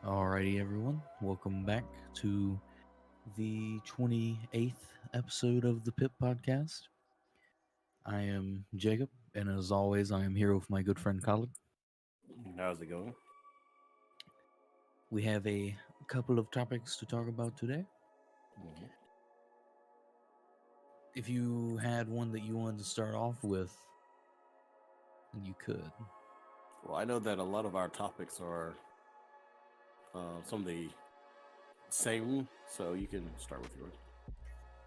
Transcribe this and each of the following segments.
Alrighty, everyone. Welcome back to the 28th episode of the PiP Podcast. I am Jacob, and as always, I am here with my good friend Colin. How's it going? We have a couple of topics to talk about today. Mhm. If you had one that you wanted to start off with, you could. Well, I know that a lot of our topics are some of the same, so you can start with yours.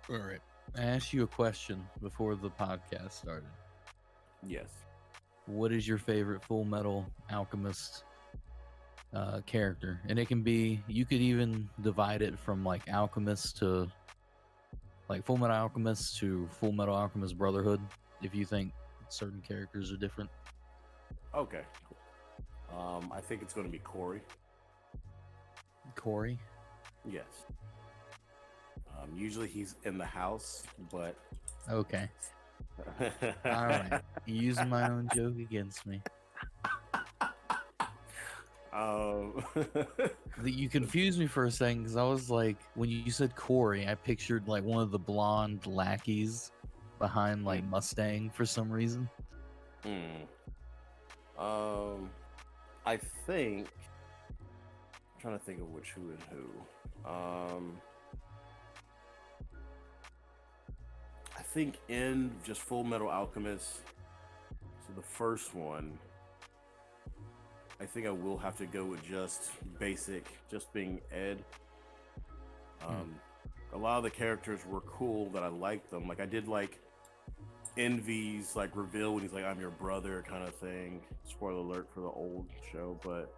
All right. I asked you a question before the podcast started. Yes. What is your favorite Full Metal Alchemist character? And it can be, you could even divide it from like Alchemist to like Full Metal Alchemist to Full Metal Alchemist Brotherhood, if you think certain characters are different. Okay. I think it's going to be Corey. Corey? Yes. Usually he's in the house, but Okay. All right. You're using my own joke against me. You confused me for a second because I was like, when you said Corey, I pictured like one of the blonde lackeys behind like Mustang for some reason. I think I'm trying to think of who and who. I think in just Full Metal Alchemist, so the first one, I think I will have to go with just being Ed. A lot of the characters were cool that I liked them. Like I did like Envy's like reveal when he's like, "I'm your brother" kind of thing. Spoiler alert for the old show, but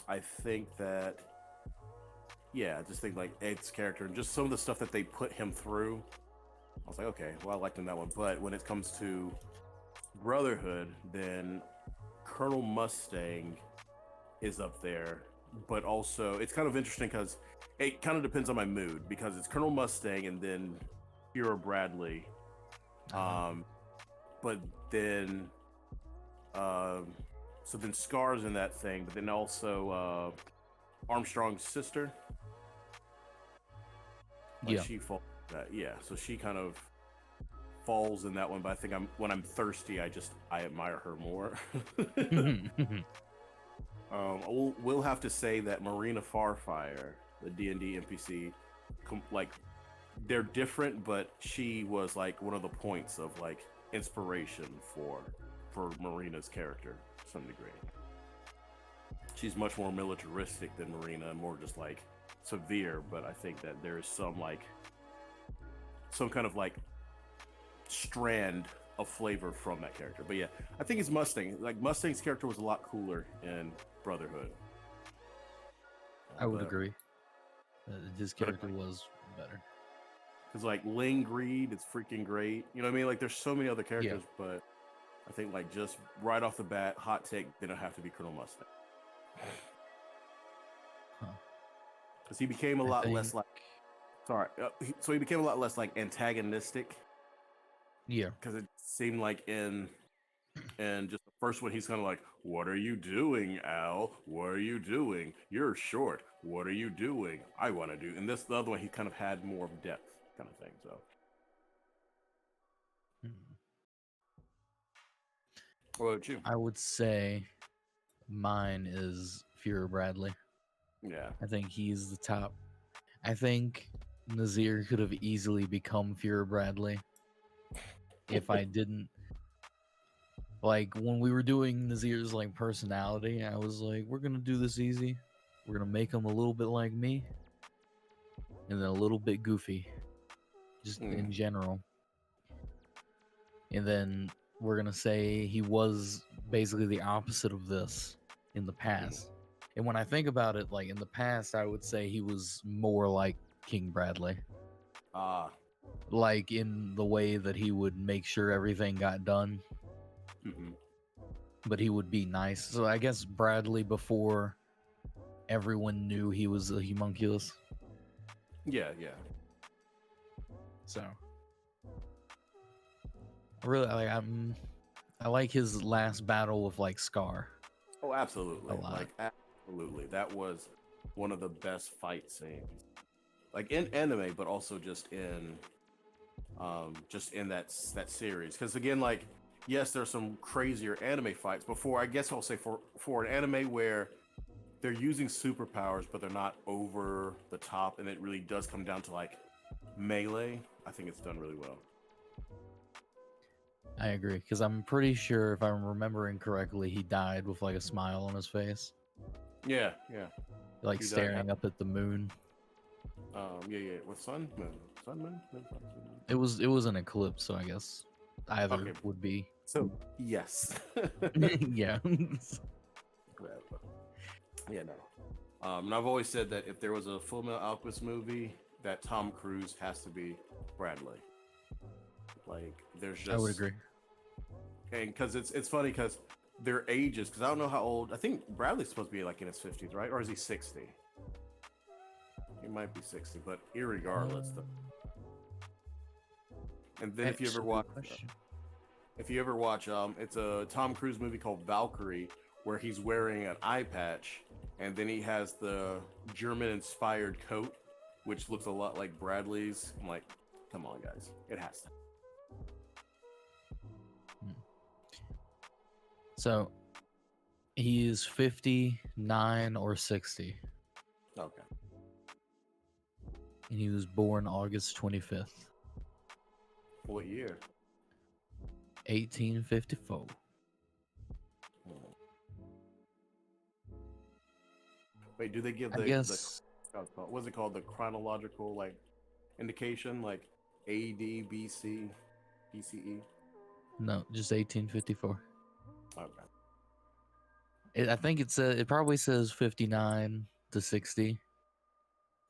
I think that I just think like Ed's character and just some of the stuff that they put him through. I was like, okay, well, I liked him that one. But when it comes to Brotherhood, then Colonel Mustang is up there. But also, it's kind of interesting because it kind of depends on my mood because it's Colonel Mustang and then Hero Bradley. But then, so then Scar's in that thing, but then also Armstrong's sister. Like she falls. So she kind of falls in that one. But I think when I'm thirsty, I admire her more. We'll have to say that Marina Farfire, the D&D NPC, like they're different, but she was like one of the points of like inspiration for Marina's character to some degree. She's much more militaristic than Marina, and more just like severe, but I think that there is some kind of like strand of flavor from that character. But yeah, I think it's Mustang. Like Mustang's character was a lot cooler in Brotherhood. I would agree. His character was better. Because like Ling Greed is freaking great. You know what I mean? Like there's so many other characters, but I think like just right off the bat, hot take, they don't have to be Colonel Mustang. Because he became a lot less like. So he became a lot less like antagonistic. Yeah. Because it seemed like in just the first one, he's kind of like, "What are you doing, Al? What are you doing? You're short. What are you doing? I want to do." And the other one, he kind of had more of depth, kind of thing. So. What about you? I would say mine is Fuhrer Bradley. Yeah. I think he's the top. I think Nazir could have easily become Fuhrer Bradley if I didn't. Like, when we were doing Nazir's, like, personality, I was like, we're going to do this easy. We're going to make him a little bit like me. And then a little bit goofy. Just in general. And then we're going to say he was basically the opposite of this in the past. And when I think about it, like, in the past, I would say he was more like King Bradley. Like, in the way that he would make sure everything got done. But he would be nice. So I guess Bradley before everyone knew he was a homunculus. Yeah. So I really I like his last battle with like Scar. Oh, a absolutely. lot. Like absolutely. That was one of the best fight scenes. Like in anime, but also just in that series. Because again, like yes, there's some crazier anime fights. Before I guess I'll say for an anime where they're using superpowers, but they're not over the top, and it really does come down to like melee. I think it's done really well. I agree because I'm pretty sure if I'm remembering correctly, he died with like a smile on his face, Yeah, yeah. like He died. staring up at the moon. Yeah, yeah. With Sun Moon, Sun Moon. No, Sun Moon. It was an eclipse, so I guess either Okay, would be. so yes. Yeah. Yeah, no. And I've always said that if there was a Full Metal Alchemist movie, that Tom Cruise has to be Bradley. Like, there's I would just agree. and because it's funny because their ages. Because I don't know how old. I think Bradley's supposed to be like in his 50s, right? Or is he 60? He might be 60, but irregardless. And then if you ever Actually, watch, question. it's a Tom Cruise movie called Valkyrie, where he's wearing an eye patch, and then he has the German-inspired coat, which looks a lot like Bradley's. I'm like, come on, guys, it has to. So he is 59 or 60, Okay. and he was born August 25th, What year? 1854. Wait, do they give I guess what's it called? The chronological like indication, like A.D. B.C. BCE? no, just 1854. Okay. I think it probably says 59 to 60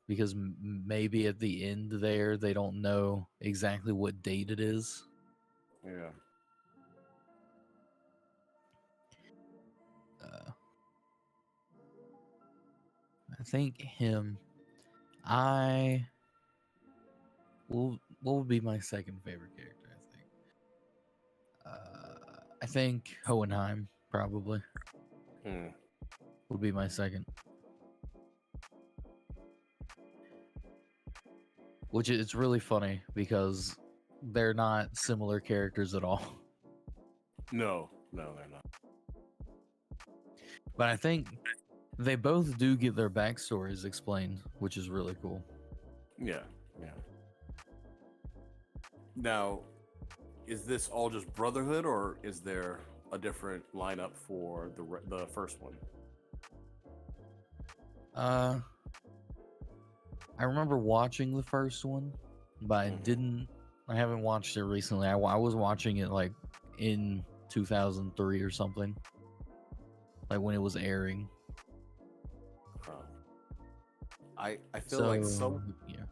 because maybe at the end there they don't know exactly what date it is. Yeah. Uh, I think him. I what would be my second favorite character? I think Hohenheim probably Hmm. would be my second. Which it's really funny because they're not similar characters at all. No, they're not. But I think they both do get their backstories explained, which is really cool. Yeah, yeah. Now, is this all just Brotherhood, or is there a different lineup for the first one? I remember watching the first one, but Mhm. I haven't watched it recently. I was watching it like in 2003 or something, like when it was airing. Um, I feel like So yeah,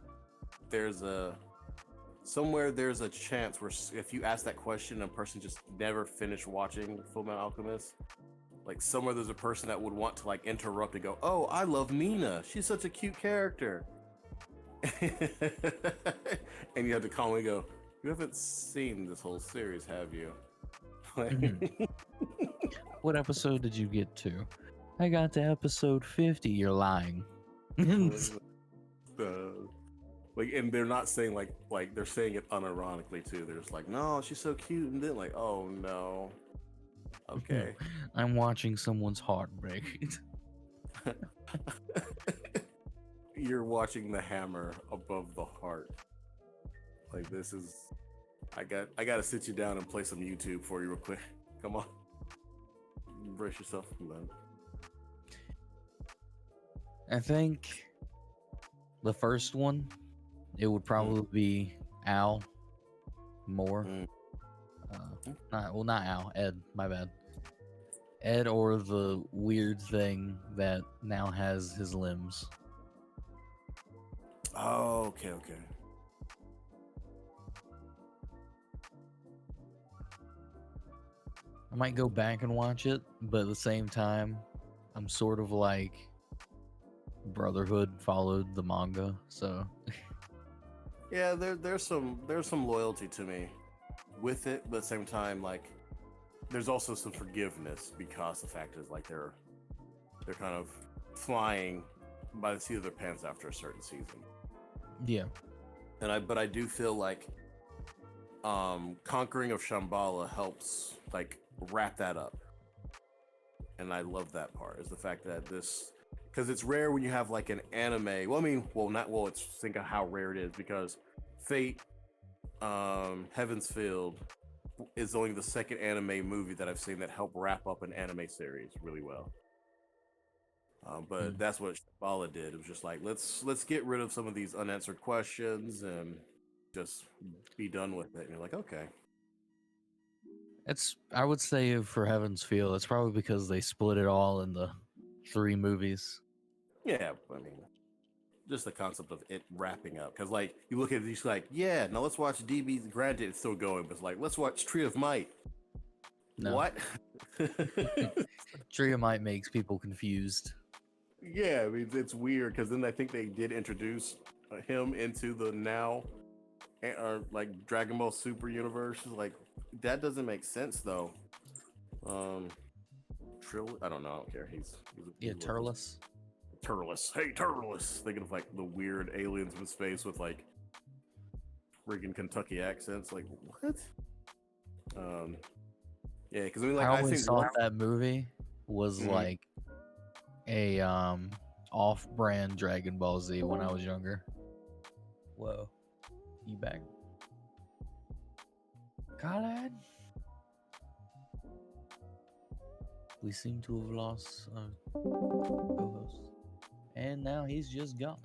there's a somewhere there's a chance where if you ask that question, a person just never finished watching Full Metal Alchemist. Like somewhere there's a person that would want to like interrupt and go, "Oh, I love Mina. She's such a cute character." And you have to calmly go, "You haven't seen this whole series, have you?" what episode did you get to? I got to episode 50. You're lying. Like, and they're not saying like they're saying it unironically too. They're just like, "No, she's so cute," and then like, "Oh no." Okay. I'm watching someone's heart break. You're watching the hammer above the heart. Like this is I gotta sit you down and play some YouTube for you real quick. Come on. Brace yourself. I think the first one, it would probably be Al more. Not Al, Ed, my bad. Ed or the weird thing that now has his limbs. Oh, okay. I might go back and watch it, but at the same time, I'm sort of like Brotherhood followed the manga, so Yeah, there's some loyalty to me with it, but at the same time, like there's also some forgiveness because the fact is like they're kind of flying by the seat of their pants after a certain season. Yeah. But I do feel like Conquering of Shambhala helps like wrap that up. And I love that part is the fact that this, because it's rare when you have like an anime. Well, I mean, it's think of how rare it is because Fate, Heaven's Field is only the second anime movie that I've seen that helped wrap up an anime series really well. But that's what Shambhala did. It was just like let's get rid of some of these unanswered questions and just be done with it. And you're like, okay. I would say for Heaven's Feel, it's probably because they split it all in the 3 movies. Yeah, I mean, just the concept of it wrapping up. Because, like, you look at it, it's like, yeah, now let's watch DB. Granted, it's still going, but it's like, let's watch Tree of Might. No. What? Tree of Might makes people confused. Yeah, I mean, it's weird because then I think they did introduce him into the now, like, Dragon Ball Super universe. Like, that doesn't make sense, though. I don't know. I don't care. He's Turles. Turles. Hey, Turles. Thinking of like the weird aliens in space with like freaking Kentucky accents. Like what? Yeah, because I mean, like I I always think thought that movie was like a off-brand Dragon Ball Z when I was younger. Whoa, you back? Khaled? We seem to have lost co-host. And now he's just gone.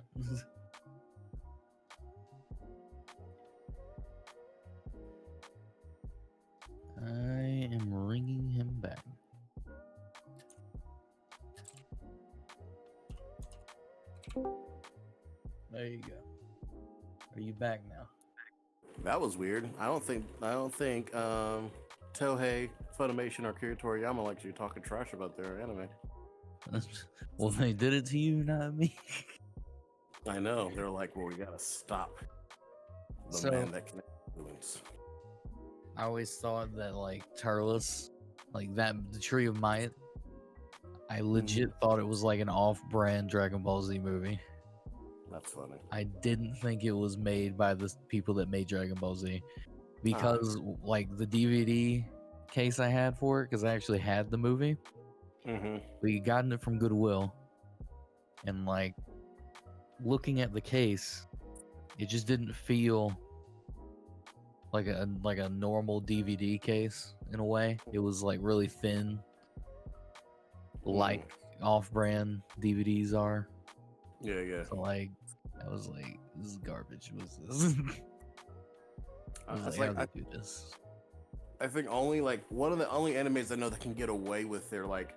I am ringing him back. There you go. Are you back now? that was weird. I don't think Tohei, Funimation, or Akira Toriyama likes you talking trash about their anime. Well, they did it to you, not me. I know. They're like, well, we gotta stop the man that can influence. I always thought that like Turles, like that the Tree of Might, I legit thought it was like an off-brand Dragon Ball Z movie. That's funny. I didn't think it was made by the people that made Dragon Ball Z because like the DVD case I had for it, because I actually had the movie. We gotten it from Goodwill, and like looking at the case, it just didn't feel like a normal DVD case in a way. It was like really thin, like off-brand DVDs are. Yeah. So like, I was like, this is garbage. What's this? I was like, how do they do this? I think only like one of the only animes I know that can get away with their like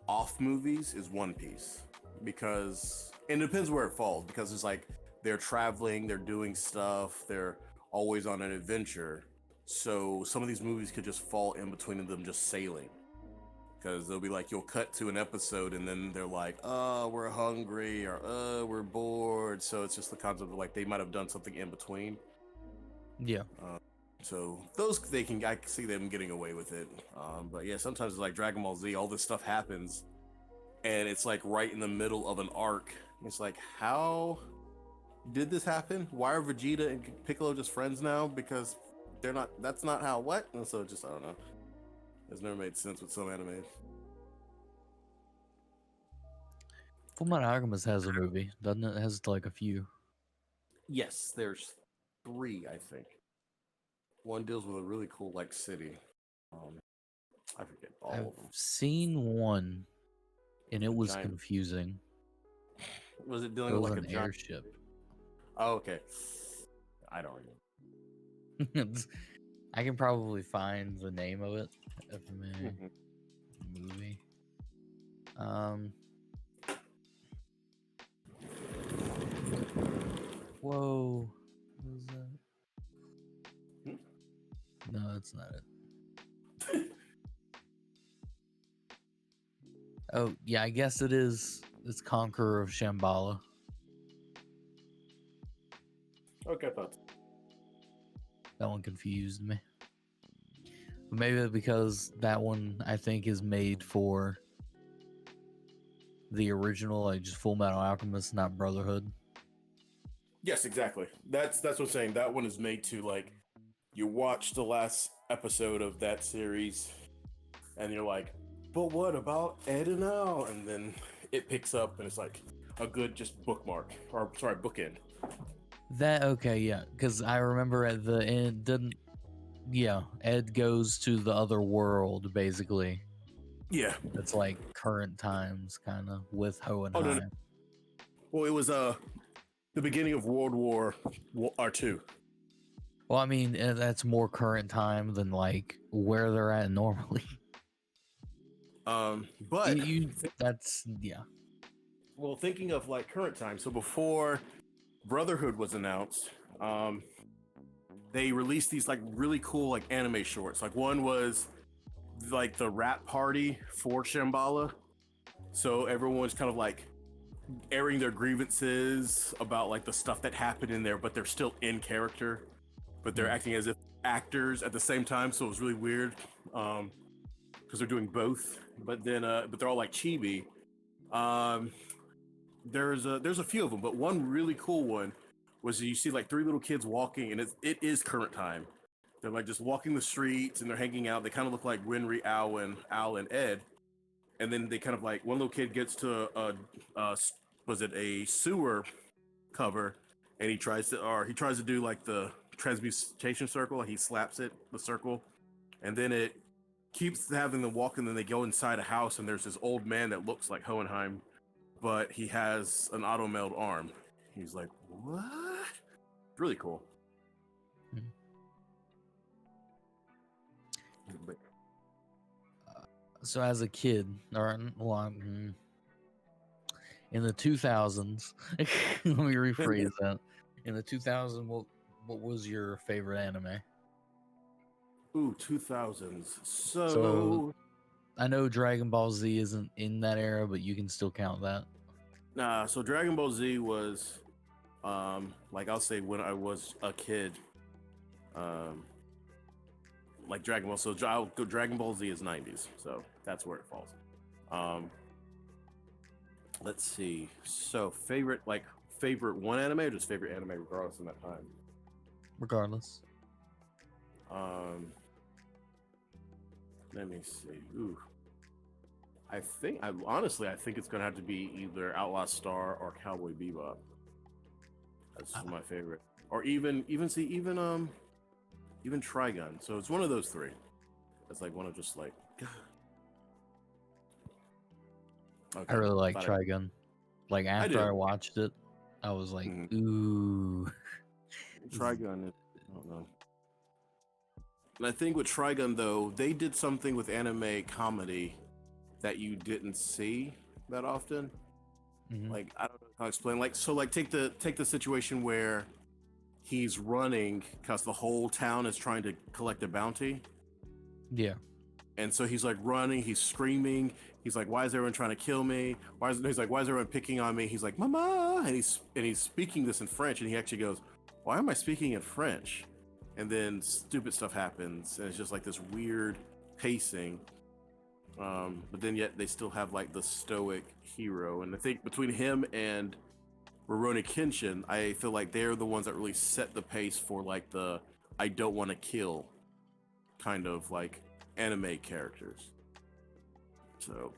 off movies is One Piece, because and it depends where it falls, because it's like they're traveling, they're doing stuff, they're always on an adventure. So some of these movies could just fall in between them just sailing. Because they'll be like, you'll cut to an episode and then they're like, oh, we're hungry, or we're bored. So it's just the concept of like they might have done something in between. Yeah. So those I can see them getting away with it. But yeah, sometimes it's like Dragon Ball Z, all this stuff happens and it's like right in the middle of an arc. It's like, how did this happen? Why are Vegeta and Piccolo just friends now? Because they're not, that's not how, what? And so just, I don't know. It's never made sense with some anime. Fullmetal Alchemist has a movie, doesn't it? It has like a few. Yes, there's 3, I think. One deals with a really cool like city. I forget all I've of them. seen one, and it was Giant. confusing. Was it dealing It with was like an a giant airship. Oh, okay. I don't remember. I can probably find the name of it. FMA movie. Whoa. What was that? No, that's not it. Oh, yeah, I guess it is. It's Conqueror of Shambhala. Okay, thoughts. That one confused me. Maybe because that one I think is made for the original, like just Full Metal Alchemist, not Brotherhood. Yes, exactly. That's what I'm saying. That one is made to like you watch the last episode of that series and you're like, but what about Ed and Al? And then it picks up and it's like a good just bookmark or sorry, bookend. That okay, yeah, because I remember at the end, didn't yeah, Ed goes to the other world basically. Yeah. It's like current times, kind of with Oh no, no. Hohenheim. Well, it was the beginning of World War II. Well, I mean, that's more current time than like where they're at normally. But That's yeah. well, thinking of like current time. So before Brotherhood was announced, they released these like really cool like anime shorts. Like one was like the rap party for Shambhala. So everyone's kind of like airing their grievances about like the stuff that happened in there, but they're still in character, but they're acting as if actors at the same time. So it was really weird because they're doing both. But then, but they're all like chibi. Um, there's a few of them, but one really cool one was you see like three little kids walking, and it is current time. They're like just walking the streets and they're hanging out. They kind of look like Winry, Al, and Ed. And then they kind of like one little kid gets to was it a sewer cover, and he tries to do like the transmutation circle. He slaps it the circle, and then it keeps having them walk, and then they go inside a house, and there's this old man that looks like Hohenheim, but he has an auto meld arm. He's like, what? Really cool. Hmm. But So as a kid, or well, in the 2000s, let me rephrase that. In the 2000s, what was your favorite anime? ooh, 2000s. So So I know Dragon Ball Z isn't in that era, but you can still count that. nah, so Dragon Ball Z was like I'll say when I was a kid. Um like Dragon Ball. So I'll go Dragon Ball Z is 90s, so that's where it falls. Um, let's see. So favorite one anime or just favorite anime regardless of that time. Regardless. Um, let me see. Ooh, I honestly I think it's gonna have to be either Outlaw Star or Cowboy Bebop. That's my favorite. Or even Trigun. So it's one of those three. It's like one of just like. Okay. I really like Trigun. Like after I watched it, I was like, ooh. Trigun. I don't know. And I think with Trigun though, they did something with anime comedy that you didn't see that often. Like I don't know how to explain. Like so, like take the situation where he's running because the whole town is trying to collect a bounty. Yeah. And so he's like running, he's screaming. He's like, "Why is everyone trying to kill me? He's like, why is everyone picking on me?" He's like, "Mama," and he's speaking this in French, and he actually goes, "Why am I speaking in French?" And then stupid stuff happens, and it's just like this weird pacing. But then yet they still have like the stoic hero, and I think between him and Rurouni Kenshin, I feel like they're the ones that really set the pace for like the I don't want to kill kind of like anime characters. So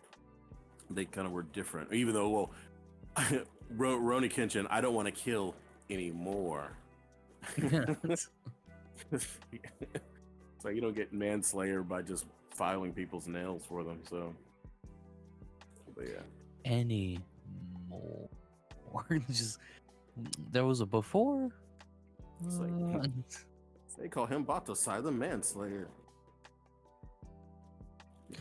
they kind of were different, even though, well, Rurouni Kenshin, I don't want to kill anymore. It's like you don't get manslayer by just filing people's nails for them. So, but yeah, Any more? Just there was a before. it's like they call him Battosai the manslayer. Yeah.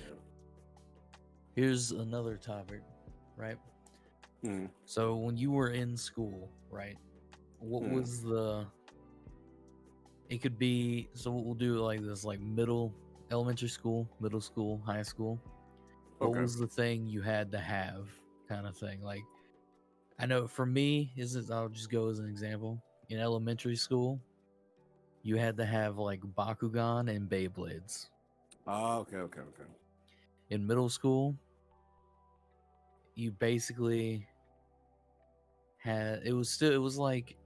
Here's another topic, right? So when you were in school, right? What was the? It could be. So we'll do it like this: like elementary school, middle school, high school. What was the thing you had to have, kind of thing? Like, I know for me, I'll just go as an example. In elementary school, you had to have like Bakugan and Beyblades. Oh, okay. In middle school, you basically had it was like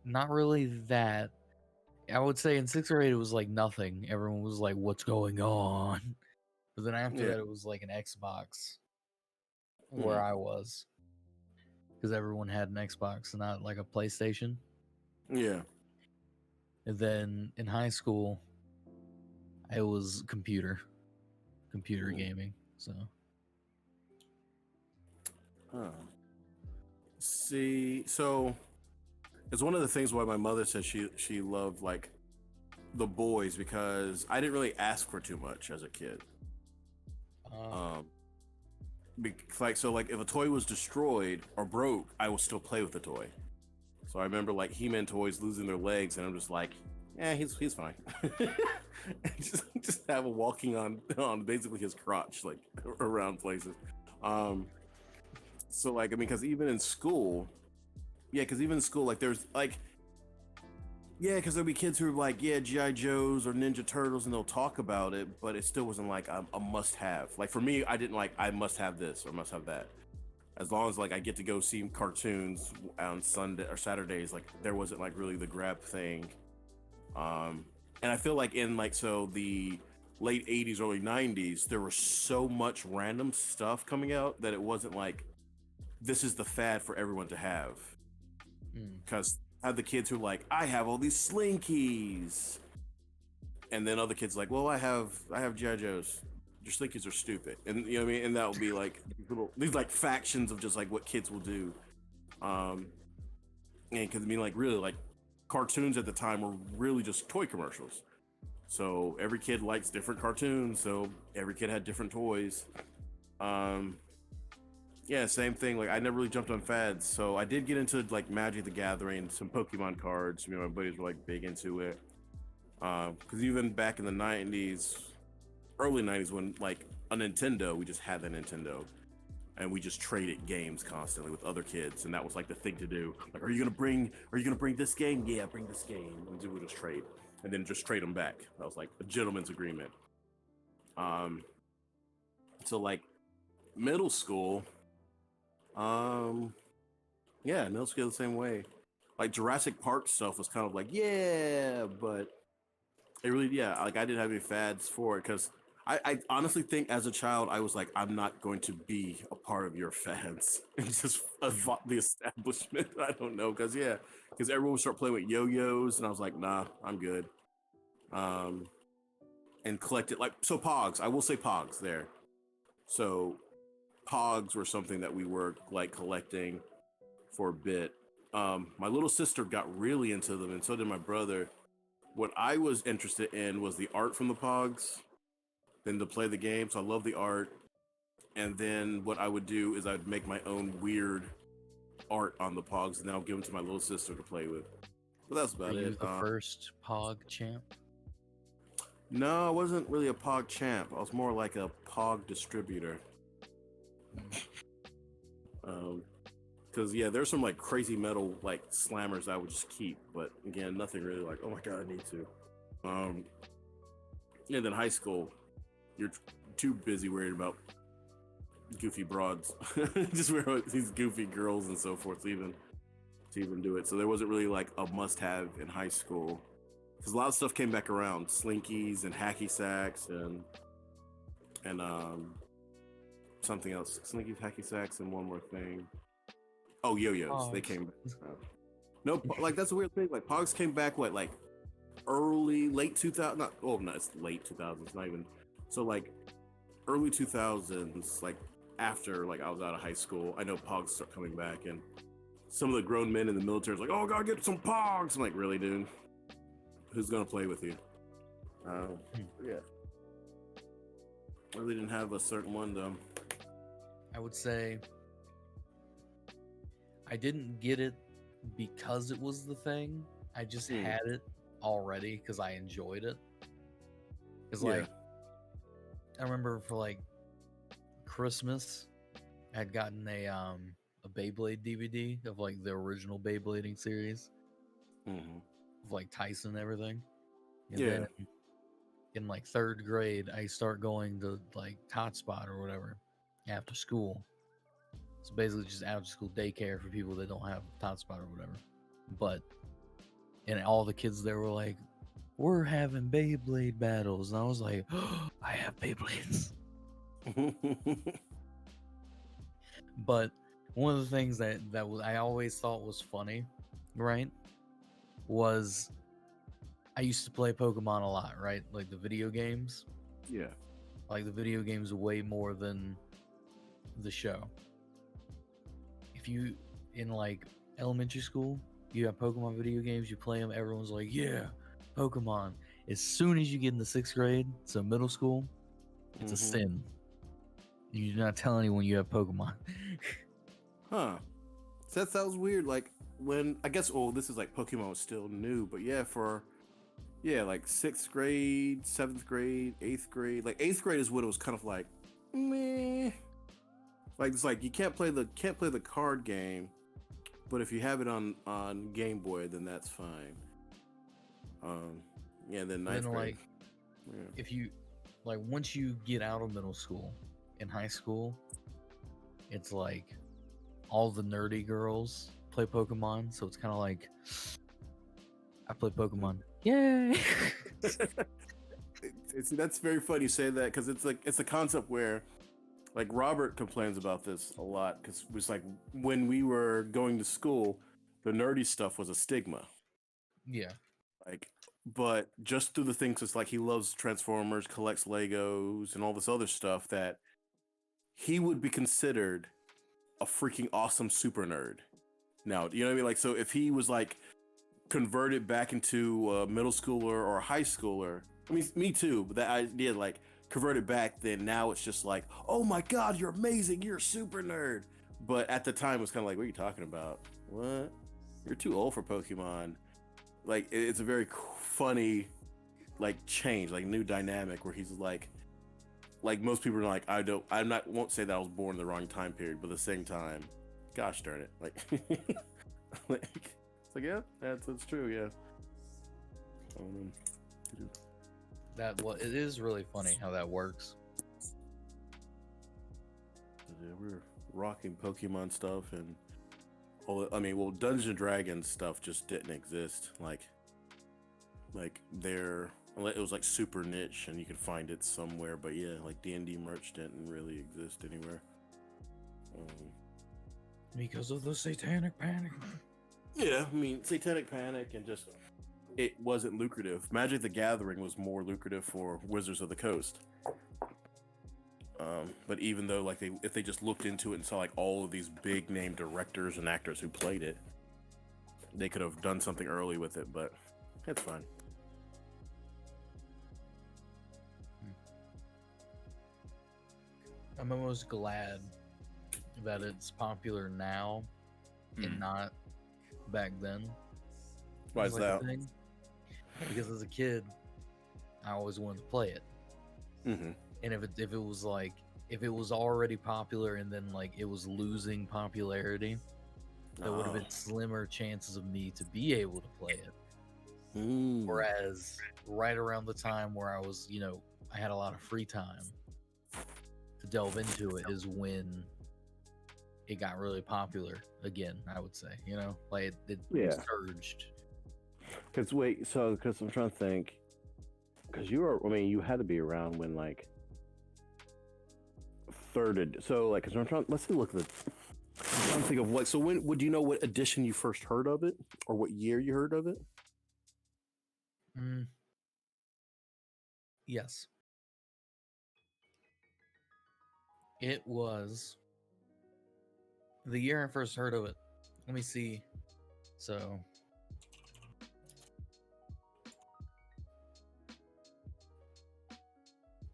not really that. I would say in sixth grade it was like nothing. Everyone was like, "What's going on?" But then after Yeah. that, it was like an Xbox where Hmm. I was, because everyone had an Xbox, not like a PlayStation. Yeah. And then in high school, it was computer Hmm. gaming. So Huh. See, so it's one of the things why my mother says she loved like the boys because I didn't really ask for too much as a kid. uh, Um, like so, like if a toy was destroyed or broke, I will still play with the toy. So I remember like He-Man toys losing their legs, and I'm just like, yeah, he's fine. And just have him walking on basically his crotch, like around places. Um, so like I mean, because even in school, yeah, because even in school, like there's like yeah, because there'll be kids who are like, yeah, GI Joes or Ninja Turtles, and they'll talk about it, but it still wasn't like a must have. Like for me, I didn't like I must have this or must have that. As long as like I get to go see cartoons on Sunday or Saturdays, like there wasn't like really the grab thing. Um, and I feel like in like so the late '80s, early '90s, there was so much random stuff coming out that it wasn't like this is the fad for everyone to have. mm, Because I had the kids who like I have all these Slinkies, and then other kids like, well, I have GI Joes. Your Slinkies are stupid, and you know what I mean. And that will be like these like factions of just like what kids will do. Um, and because I mean, like really, like cartoons at the time were really just toy commercials. So every kid likes different cartoons. So every kid had different toys. Um, yeah, same thing. Like I never really jumped on fads. So I did get into like Magic the Gathering, some Pokemon cards. My buddies were like big into it. Because even back in the '90s, early '90s, when like a Nintendo, we just had the Nintendo. And we just traded games constantly with other kids, and that was like the thing to do. Like, are you gonna bring this game? Yeah, bring this game. And we would just trade, and then just trade them back. That was like a gentleman's agreement. Um, so like middle school, um, yeah, middle school the same way. Like Jurassic Park stuff was kind of like yeah, but it really yeah, like I didn't have any fads for it because I honestly think as a child I was like I'm not going to be a part of your fads. It's just mm. fought the establishment. I don't know because yeah, because everyone would start playing with yo-yos and I was like nah, I'm good. Um, and collected like so Pogs. I will say Pogs there. So Pogs were something that we were like collecting for a bit. My little sister got really into them, and so did my brother. What I was interested in was the art from the Pogs, then to play the game. So I love the art. And then what I would do is I'd make my own weird art on the Pogs, and then I'll give them to my little sister to play with. But that's Were about you it. the first Pog champ? No, I wasn't really a Pog champ. I was more like a Pog distributor. Mm. Because yeah, there's some like crazy metal like slammers I would just keep, but again, nothing really like oh my god, I need to. Um, and then high school, you're too busy worried about goofy broads, just worried about these goofy girls and so forth to even do it. So there wasn't really like a must-have in high school because a lot of stuff came back around, slinkies and hacky sacks and something else, slinkies, hacky sacks, and one more thing. Oh, yo-yos, they Pogs. came back around. No, like that's a weird thing. Like Pogs came back what like late 2000, not oh no, it's late 2000s, not even so like early 2000s, like after like I was out of high school. I know Pogs start coming back, and some of the grown men in the military is like, "Oh, gotta get some Pogs." I'm like, "Really, dude? Who's gonna play with you?" Hmm. Yeah, I really didn't have a certain one though. I would say I didn't get it because it was the thing. I just Hmm. had it already because I enjoyed it. Because Yeah. like I remember for like Christmas, I had gotten a Beyblade DVD of like the original Beyblading series Hmm. of like Tyson and everything. And Yeah. then in like third grade, I start going to like Hotspot or whatever after school. It's basically just after school daycare for people that don't have Hotspot or whatever. But and all the kids there were like, "We're having Beyblade battles," and I was like, oh, "I have Beyblades." But one of the things that was, I always thought was funny, right, was I used to play Pokemon a lot, right? Like the video games. Yeah. Like the video games way more than the show. If you in like elementary school, you have Pokemon video games, you play them, everyone's like, yeah, Pokemon. As soon as you get into sixth grade, so middle school, it's a sin. You do not tell anyone you have Pokemon. Huh. So that sounds weird. Like when I guess this is like Pokemon was still new, but yeah, like sixth grade, seventh grade, eighth grade. Like eighth grade is when it was kind of like meh. Like it's like you can't play the card game, but if you have it on Game Boy, then that's fine. Yeah, then ninth Then grade. like if you like once you get out of middle school, in high school, it's like all the nerdy girls play Pokemon, so it's kind of like I play Pokemon. Yay! That's very funny you say that because it's a concept where like Robert complains about this a lot because it was like when we were going to school, the nerdy stuff was a stigma. Yeah. Like, but just through the things, it's like he loves Transformers, collects Legos, and all this other stuff that he would be considered a freaking awesome super nerd. Now, you know what I mean? Like, so if he was like converted back into a middle schooler or a high schooler, I mean, me too, but that idea, like, converted back, then now it's just like, oh my God, you're amazing, you're a super nerd. But at the time, it was kind of like, what are you talking about? What? You're too old for Pokemon. Like, it's a very funny, like, change, like, new dynamic where he's like most people are like, won't say that I was born in the wrong time period, but at the same time, gosh darn it, like, like it's like, yeah, that's true, yeah. It is really funny how that works. Yeah, we're rocking Pokemon stuff and Dungeons and Dragons stuff just didn't exist. Like it was like super niche and you could find it somewhere, but yeah, like D&D merch didn't really exist anywhere. Because of the Satanic Panic. Yeah, I mean, Satanic Panic and just it wasn't lucrative. Magic the Gathering was more lucrative for Wizards of the Coast. But even though, like, if they just looked into it and saw like all of these big name directors and actors who played it, they could have done something early with it. But it's fine. I'm almost glad that it's popular now and not back then. Why is that? Because as a kid, I always wanted to play it. Mm-hmm. And if it was already popular and then like it was losing popularity, there would have been slimmer chances of me to be able to play it. Whereas right around the time where I was, I had a lot of free time to delve into it is when it got really popular again, I would say, like it surged. Because I'm trying to think, because you had to be around when like let's see, look at I'm trying to think of would you know what edition you first heard of it or what year you heard of it? Yes. It was the year I first heard of it. Let me see. So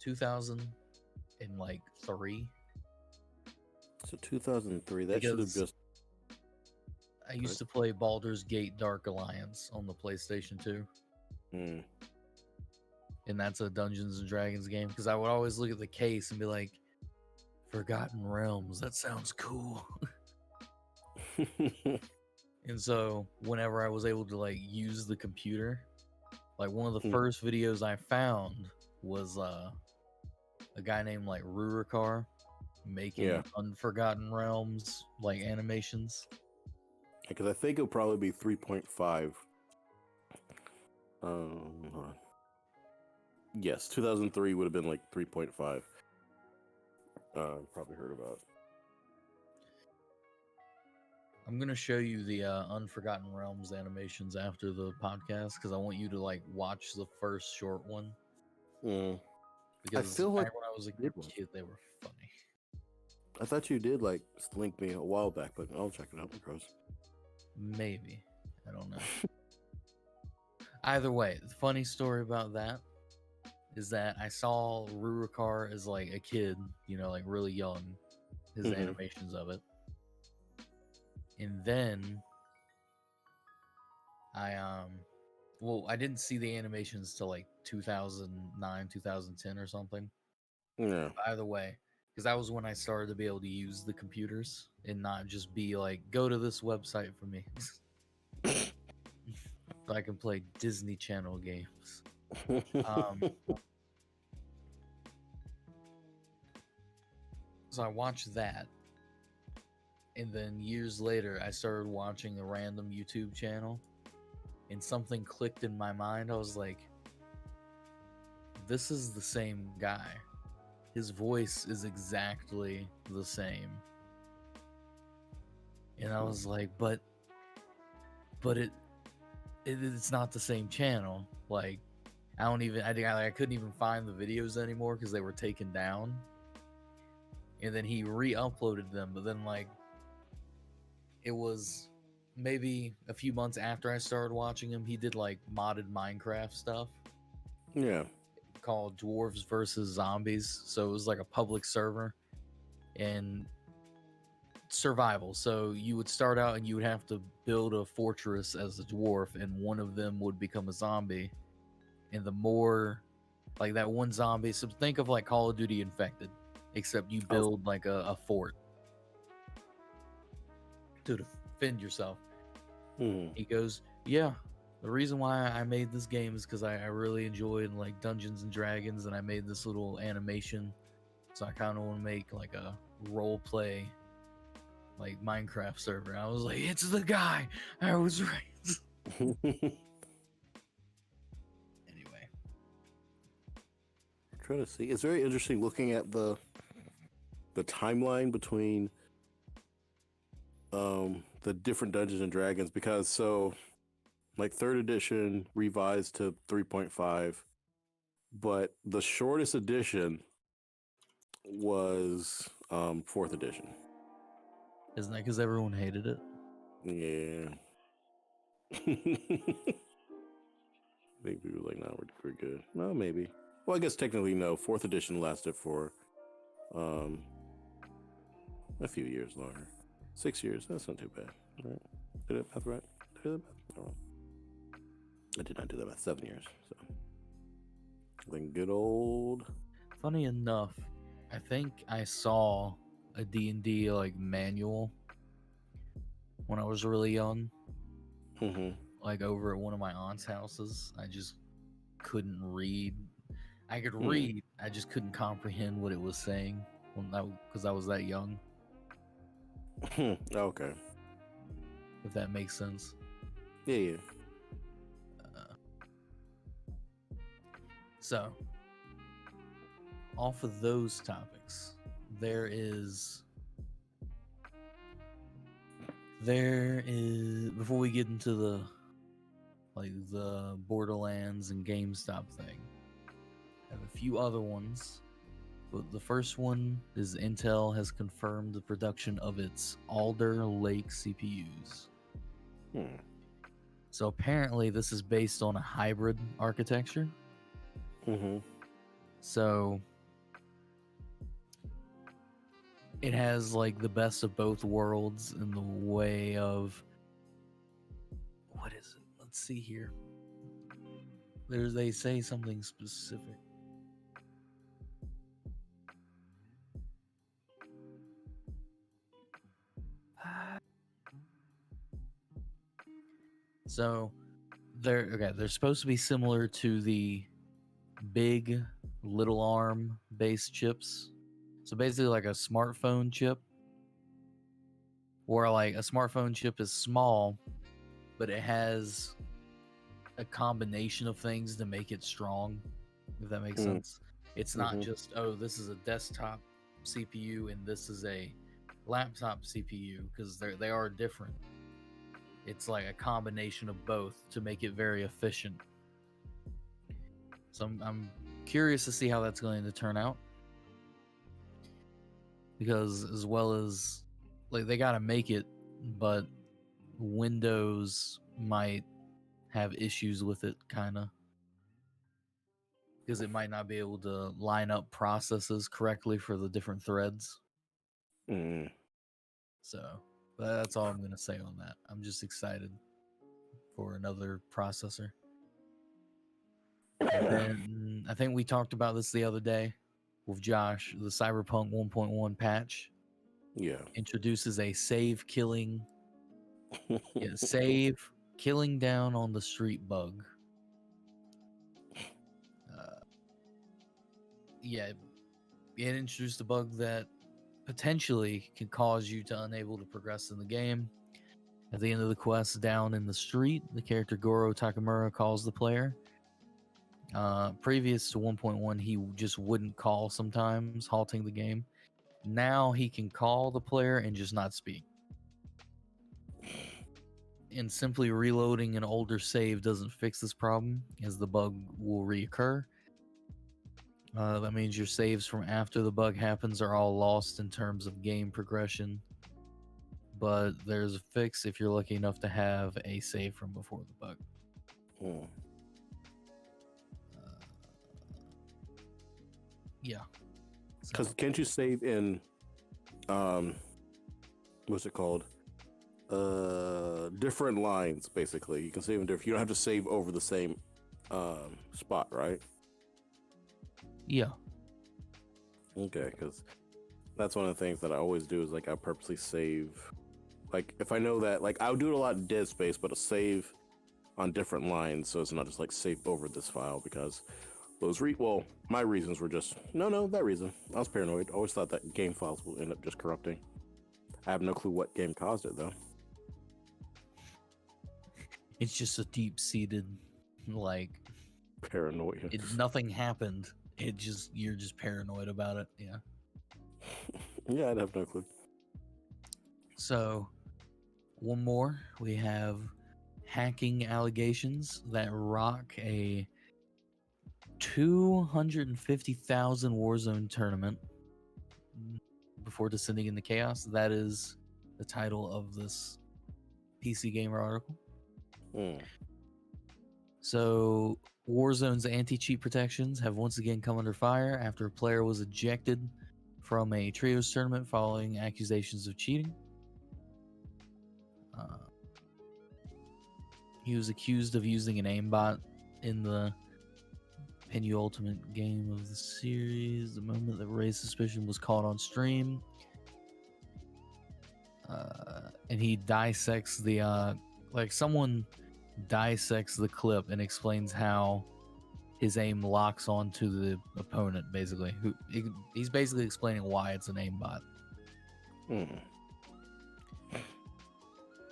2003. So 2003. That should have just. I used to play Baldur's Gate Dark Alliance on the PlayStation 2. And that's a Dungeons and Dragons game because I would always look at the case and be like, Forgotten Realms, that sounds cool. And so whenever I was able to like use the computer, like one of the first videos I found was a guy named like Rurikar making Yeah, Unforgotten Realms like animations. because I think it'll probably be 3.5. Hold on. Yes, 2003 would have been like 3.5. Probably heard about. I'm gonna show you the Unforgotten Realms animations after the podcast because I want you to like watch the first short one Mm. I because feel like back when I was a you did one. kid, they were funny. I thought you did like link me a while back, but I'll check it out, bros. Maybe, I don't know. Either way, the funny story about that is that I saw Rurikar as like a kid, you know, like really young, his Mhm. animations of it. And then I didn't see the animations till like 2009, 2010 or something. Yeah. Either way, because that was when I started to be able to use the computers and not just be like, go to this website for me. So I can play Disney Channel games. So I watched that. And then years later, I started watching a random YouTube channel. And something clicked in my mind. I was like, this is the same guy. His voice is exactly the same. And I was like, but it's not the same channel. Like, I couldn't even find the videos anymore because they were taken down. And then he re-uploaded them, but then like it was maybe a few months after I started watching him, he did like modded Minecraft stuff Yeah. called Dwarves versus Zombies. So it was like a public server and survival. So you would start out and you would have to build a fortress as a dwarf, and one of them would become a zombie. And the more like that one zombie, so think of like Call of Duty Infected, except you build like a fort to defend yourself. Mhm. He goes, yeah, the reason why I made this game is because I really enjoyed like Dungeons and Dragons, and I made this little animation. So I kind of want to make like a role play like Minecraft server. I was like, it's the guy. I was right. Anyway, I'm trying to see. It's very interesting looking at the timeline between the different Dungeons and Dragons, because so like third edition revised to 3.5, but the shortest edition was fourth edition. isn't that because everyone hated it? Yeah. I think people were like, no, we're good. No, maybe. Well, I guess technically no. Fourth edition lasted for um a few years longer. 6 years. That's not too bad. Right? Did it math right? Did I do that math? No. I did not do that math. 7 years. So I think good old. Funny enough, I think I saw a D&D like manual when I was really young, Mm-hmm. like over at one of my aunt's houses. I just couldn't read. I could Hmm. read, I just couldn't comprehend what it was saying because I was that young, Okay. if that makes sense. Yeah. Uh, so, off of those topics, there is before we get into the Borderlands and GameStop thing, I have a few other ones. But the first one is Intel has confirmed the production of its Alder Lake CPUs. Hmm. So apparently this is based on a hybrid architecture. Mm-hmm. So it has like the best of both worlds in the way of, what is it? Let's see here. They say something specific. So they're supposed to be similar to the big little arm based chips. So basically, like a smartphone chip, or like a smartphone chip is small, but it has a combination of things to make it strong, if that makes sense. It's not just, oh, this is a desktop CPU and this is a laptop CPU, because they are different. It's like a combination of both to make it very efficient. So I'm curious to see how that's going to turn out, because as well as like they got to make it, but Windows might have issues with it, kind of, because it might not be able to line up processes correctly for the different threads. So that's all I'm going to say on that. I'm just excited for another processor. And then I think we talked about this the other day with Josh. The Cyberpunk 1.1 patch introduces a save killing down on the street bug. It introduced a bug that potentially can cause you to unable to progress in the game. At the end of the quest down in the street, the character Goro Takamura calls the player. Previous to 1.1, he just wouldn't call sometimes, halting the game. Now he can call the player and just not speak. And simply reloading an older save doesn't fix this problem, as the bug will reoccur. That means your saves from after the bug happens are all lost in terms of game progression. But there's a fix if you're lucky enough to have a save from before the bug. Yeah. Because can't you save in, what's it called? Different lines, basically. You can save in different. You don't have to save over the same spot, right? Yeah. Okay, because that's one of the things that I always do is like I purposely save. Like if I know that, like I'll do it a lot in Dead Space, but a save on different lines, so it's not just like save over this file, because those my reasons were just that reason. I was paranoid. Always thought that game files will end up just corrupting. I have no clue what game caused it though. It's just a deep-seated, like, paranoia. Nothing happened. You're just paranoid about it. Yeah. Yeah, I'd have no clue. So, one more. We have hacking allegations that rock a 250,000 Warzone tournament before descending into chaos. That is the title of this PC Gamer article. So, Warzone's anti-cheat protections have once again come under fire after a player was ejected from a trios tournament following accusations of cheating. He was accused of using an aimbot in the penultimate game of the series. The moment that raised suspicion was caught on stream. And he dissects someone dissects the clip and explains how his aim locks onto the opponent, basically. He's basically explaining why it's an aimbot. And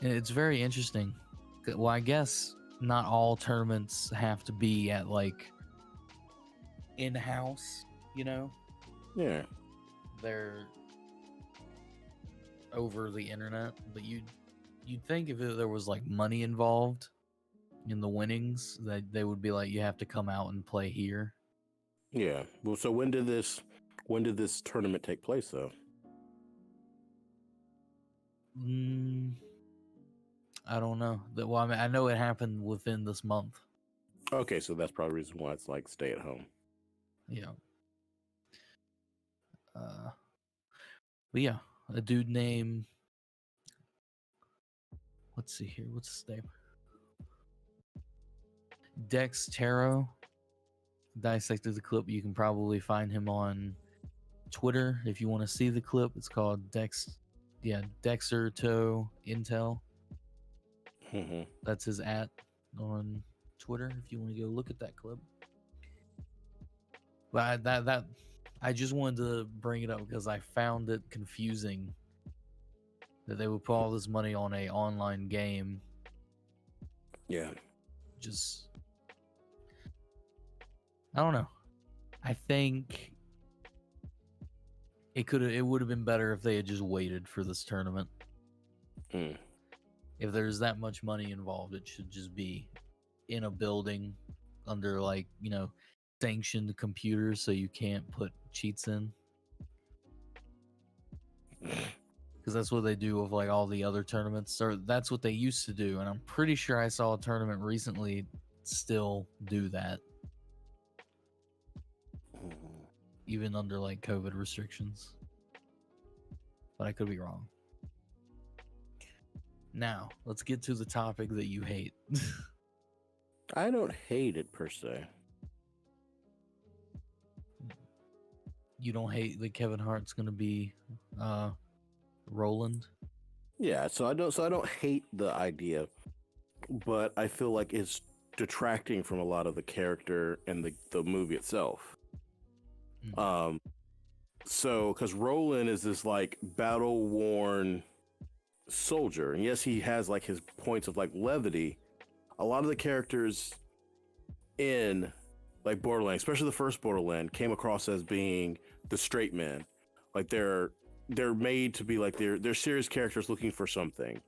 it's very interesting. Well, I guess not all tournaments have to be at like in-house, Yeah. They're over the internet, but you'd think if there was like money involved in the winnings, that they would be like, you have to come out and play here. Yeah. Well, so when did this tournament take place though? I don't know. Well, I mean, I know it happened within this month. Okay, so that's probably the reason why it's like stay at home. Yeah. But yeah, a dude named, let's see here, what's his name? Dex Taro dissected the clip. You can probably find him on Twitter if you want to see the clip. It's called Dexerto Intel. That's his @ on Twitter if you want to go look at that clip. But I just wanted to bring it up because I found it confusing that they would put all this money on a online game. Yeah. Just, I don't know. I think it would have been better if they had just waited for this tournament. Mm. If there's that much money involved, it should just be in a building under, like, sanctioned computers so you can't put cheats in. Because that's what they do with like all the other tournaments, or that's what they used to do. And I'm pretty sure I saw a tournament recently still do that, even under like COVID restrictions. But I could be wrong. Now, let's get to the topic that you hate. I don't hate it per se. You don't hate that Kevin Hart's going to be Roland? Yeah, so I don't hate the idea, but I feel like it's detracting from a lot of the character and the movie itself. So because Roland is this like battle worn soldier, and yes, he has like his points of like levity. A lot of the characters in like Borderlands, especially the first Borderland, came across as being the straight man. Like they're made to be like they're serious characters looking for something,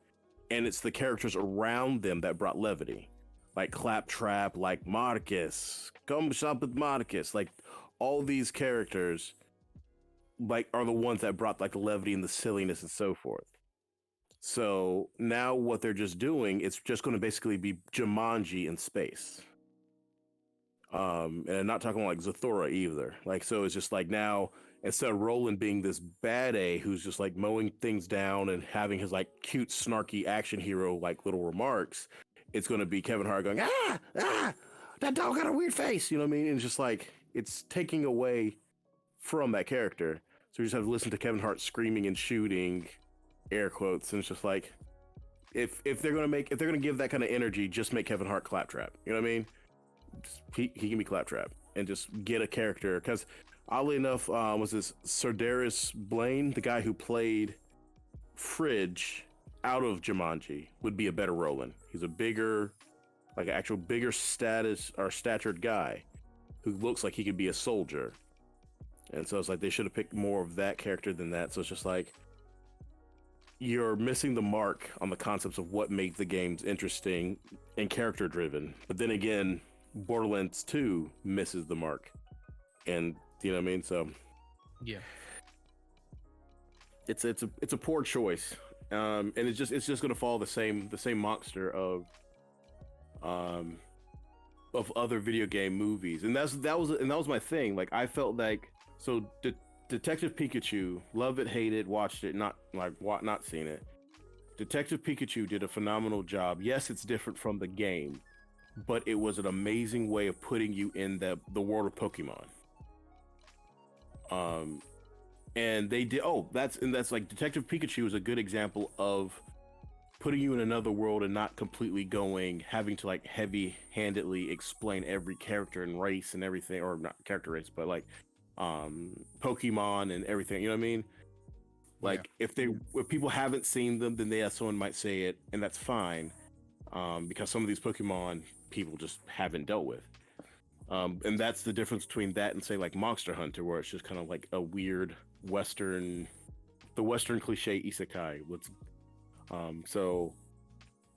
and it's the characters around them that brought levity, like Claptrap, like Marcus, come shop with Marcus, like all these characters like are the ones that brought like the levity and the silliness and so forth. So now what they're just doing, it's just going to basically be Jumanji in space. And I'm not talking like Zathura either. Like, so it's just like now instead of Roland being this bad A who's just like mowing things down and having his like cute, snarky action hero like little remarks, it's going to be Kevin Hart going, that dog got a weird face. You know what I mean? And it's just like it's taking away from that character. So you just have to listen to Kevin Hart screaming and shooting, air quotes, and it's just like if they're gonna give that kind of energy, just make Kevin Hart Claptrap. You know what I mean? He can be Claptrap and just get a character. Because oddly enough, was this Sardaris Blaine, the guy who played Fridge out of Jumanji, would be a better Roland. He's a bigger, like an actual bigger statured guy who looks like he could be a soldier. And so it's like they should have picked more of that character than that. So it's just like you're missing the mark on the concepts of what make the games interesting and character driven. But then again, Borderlands 2 misses the mark. And you know what I mean? So yeah, it's a poor choice. And it's just gonna follow the same monster of other video game movies. And that was my thing. Like I felt like Detective Pikachu, love it, hate it, watched it, not seen it. Detective Pikachu did a phenomenal job. Yes, it's different from the game, but it was an amazing way of putting you in the world of Pokemon. And they did. That's like Detective Pikachu is a good example of putting you in another world and not completely having to like heavy-handedly explain every character and race and everything, or not character race, but like Pokemon and everything. You know what I mean? Like if people haven't seen them, then someone might say it, and that's fine, because some of these Pokemon people just haven't dealt with. And that's the difference between that and say like Monster Hunter, where it's just kind of like a weird Western cliche isekai. So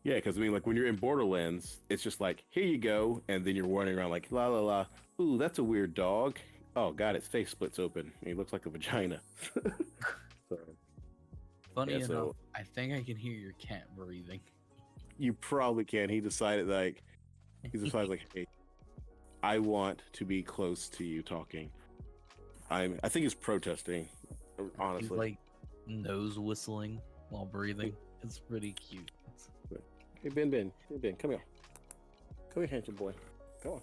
yeah, because I mean, like when you're in Borderlands, it's just like here you go, and then you're running around like la la la. Ooh, that's a weird dog. Oh god, its face splits open. He looks like a vagina. So, funny enough, I think I can hear your cat breathing. You probably can. He decided like hey, I want to be close to you talking. I think he's protesting, honestly. He's like nose whistling while breathing. It's pretty cute. Hey Ben, come here. Come here, handsome boy. Come on.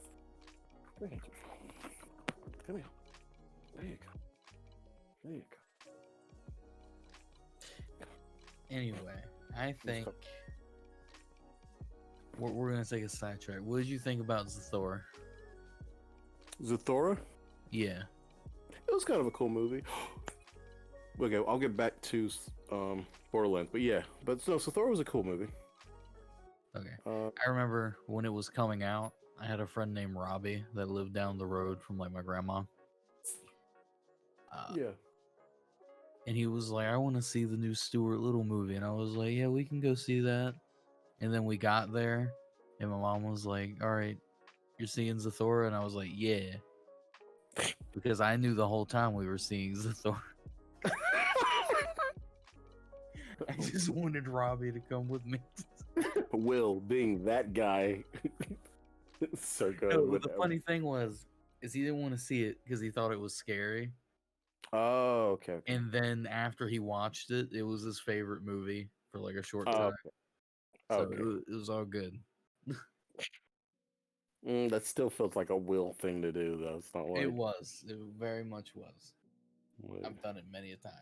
Come here, handsome. Come here. There you go. Anyway, I think we're gonna take a sidetrack. What did you think about Zathura? Zathura? Yeah. It was kind of a cool movie. Okay, I'll get back to Borderlands, but yeah, so Thor was a cool movie. Okay. I remember when it was coming out, I had a friend named Robbie that lived down the road from like my grandma. Yeah. And he was like, I want to see the new Stuart Little movie. And I was like, yeah, we can go see that. And then we got there, and my mom was like, all right, you're seeing Zathora? And I was like, yeah. Because I knew the whole time we were seeing Zathora. I just wanted Robbie to come with me. Will being that guy. Circa. No, the funny thing is he didn't want to see it because he thought it was scary. Oh, okay. And then after he watched it, it was his favorite movie for like a short time. Okay. So Okay. it was all good. That still feels like a Will thing to do, though. It's not like It was. It very much was. like, I've done it many a time.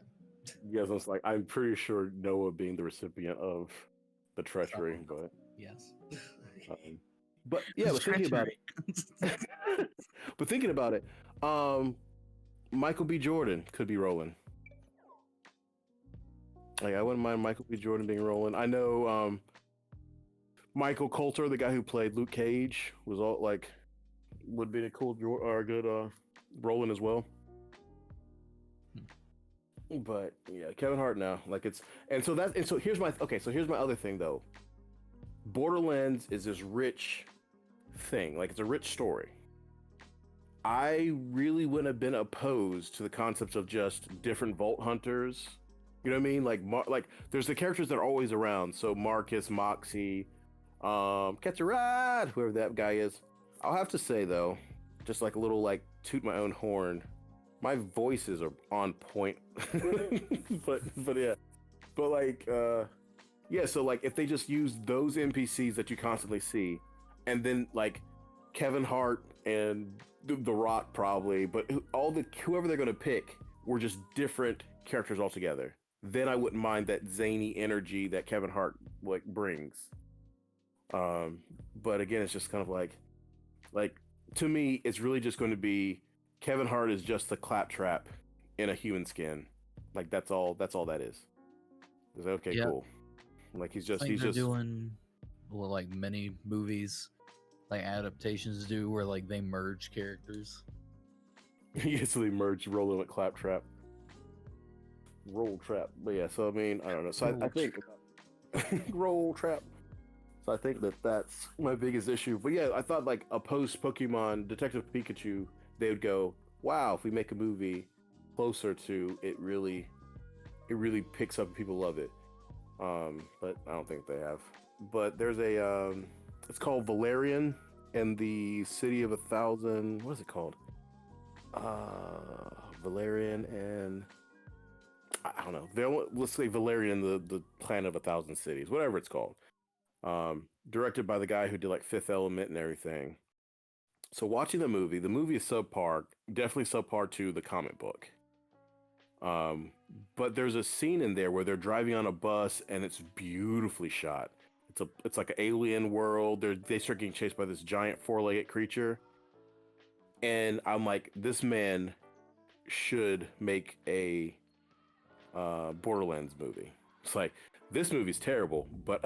yes, it's like I'm pretty sure Noah being the recipient of the treachery, but Yes. but yeah, but thinking about it, but thinking about it, Michael B. Jordan could be rolling. Like I wouldn't mind Michael B. Jordan being rolling. I know Michael Coulter, the guy who played Luke Cage, was all like would be a cool or a good rolling as well. But yeah, Kevin Hart now, like so here's my other thing though. Borderlands is this rich thing, like it's a rich story. I really wouldn't have been opposed to the concepts of just different Vault Hunters. You know what I mean? Like there's the characters that are always around. So Marcus, Moxie, Catch a Ride, whoever that guy is. I'll have to say though, just like a little like toot my own horn. My voices are on point, but yeah, but like yeah. So like if they just use those NPCs that you constantly see, and then like Kevin Hart and The Rock probably, but whoever they're gonna pick were just different characters altogether. Then I wouldn't mind that zany energy that Kevin Hart like brings. But again, it's just kind of like to me, it's really just going to be Kevin Hart is just the claptrap in a human skin. Like that's all that is. Is okay, Yeah. cool. Like he's just doing like many movies, like adaptations do, where like they merge characters. easily merged rolling with claptrap. Roll trap. But yeah, so I mean, I don't know. So I think roll trap. So I think that's my biggest issue. But yeah, I thought like a post Pokemon Detective Pikachu, they would go, wow, if we make a movie closer to it really picks up and people love it. But I don't think they have. But there's a it's called Valerian and the City of 1,000. What is it called? Valerian and I don't know. Let's say Valerian, the Planet of 1,000 Cities, whatever it's called. Directed by the guy who did like Fifth Element and everything. So watching the movie is subpar, definitely subpar to the comic book. But there's a scene in there where they're driving on a bus and it's beautifully shot. It's like an alien world. They start getting chased by this giant four-legged creature. And I'm like, this man should make a Borderlands movie. It's like, this movie's terrible, but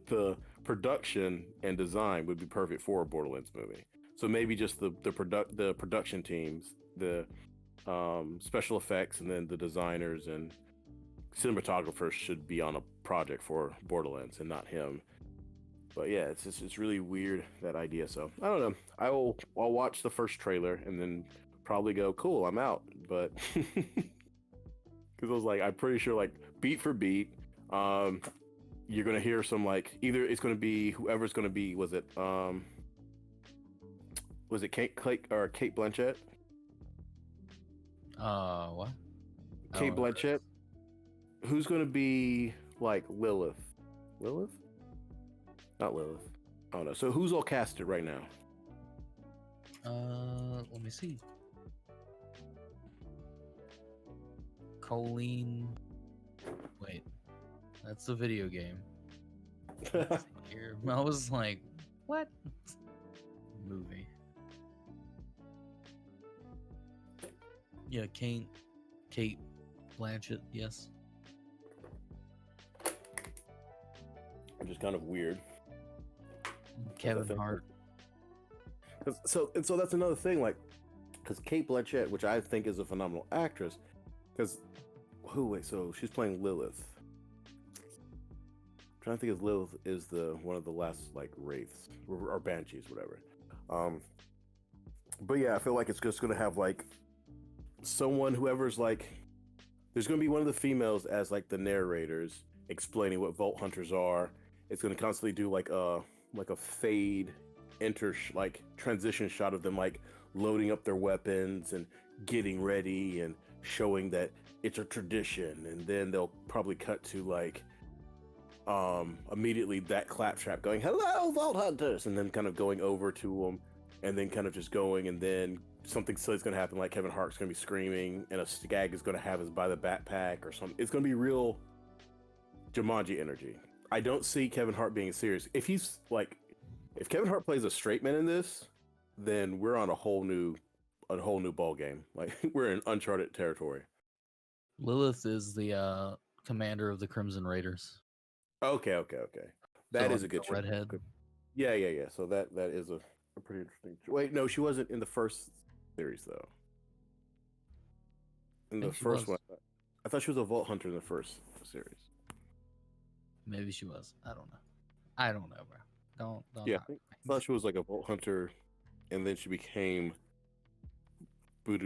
the production and design would be perfect for a Borderlands movie. So maybe just the production teams, the special effects, and then the designers and cinematographers should be on a project for Borderlands and not him. But yeah, it's really weird, that idea. So I don't know. I'll watch the first trailer and then probably go, cool, I'm out. But because I was like, I'm pretty sure like beat for beat, you're gonna hear some like either it's gonna be whoever's gonna be. Was it Kate Blanchett? What? Kate Blanchett. Who's gonna be like Lilith? Lilith? Not Lilith. I don't know. So who's all casted right now? Let me see. Colleen. Wait, that's the video game. Here, I was like, what? Movie. Yeah, Kate Blanchett. Yes. which is kind of weird. Because I Kevin think, Hart. so that's another thing, like, because Kate Blanchett, which I think is a phenomenal actress, because so she's playing Lilith. I'm trying to think if Lilith is the one of the last like wraiths or banshees, whatever. Um, but yeah, I feel like it's just gonna have like someone, whoever's like, there's gonna be one of the females as like the narrators explaining what Vault Hunters are. It's gonna constantly do like a fade like transition shot of them like loading up their weapons and getting ready and showing that it's a tradition, and then they'll probably cut to like immediately that claptrap going hello Vault Hunters, and then kind of going over to them, and then kind of just going, and then something silly's gonna happen, like Kevin Hart's gonna be screaming and a Skag is gonna have his by the backpack or something. It's gonna be real Jumanji energy. I don't see Kevin Hart being serious. If Kevin Hart plays a straight man in this, then we're on a whole new ball game. Like we're in uncharted territory. Lilith is the commander of the Crimson Raiders. Okay. That So is like a good the choice. redhead. Okay. Yeah. So that is a pretty interesting. Wait, no, she wasn't in the first series though. In the think she first was. one, I thought she was a Vault Hunter in the first series. Maybe she was. I don't know. I don't know, bro. Don't Yeah, knock I me. thought she was like a Vault Hunter, and then she became. Boo.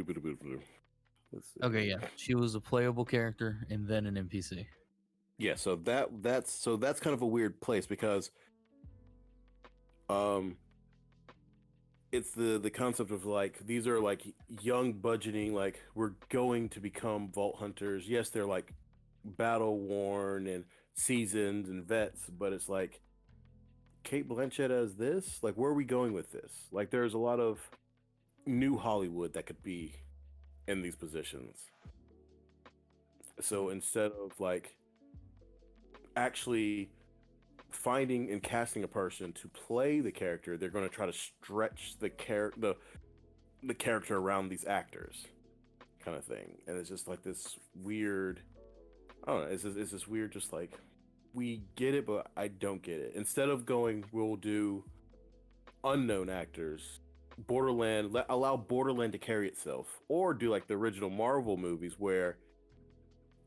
Let's see. Okay, yeah. She was a playable character and then an NPC. Yeah, so that's kind of a weird place because um it's the concept of like these are like young budgeting, like we're going to become Vault Hunters. Yes, they're like battle worn and seasoned and vets, but it's like Kate Blanchett as this? Like where are we going with this? Like there's a lot of new Hollywood that could be in these positions. So instead of like actually finding and casting a person to play the character, they're going to try to stretch the character around these actors, kind of thing. And it's just like this weird. I don't know. It's this weird, just like we get it, but I don't get it. Instead of going, we'll do unknown actors. Allow Borderland to carry itself, or do like the original Marvel movies where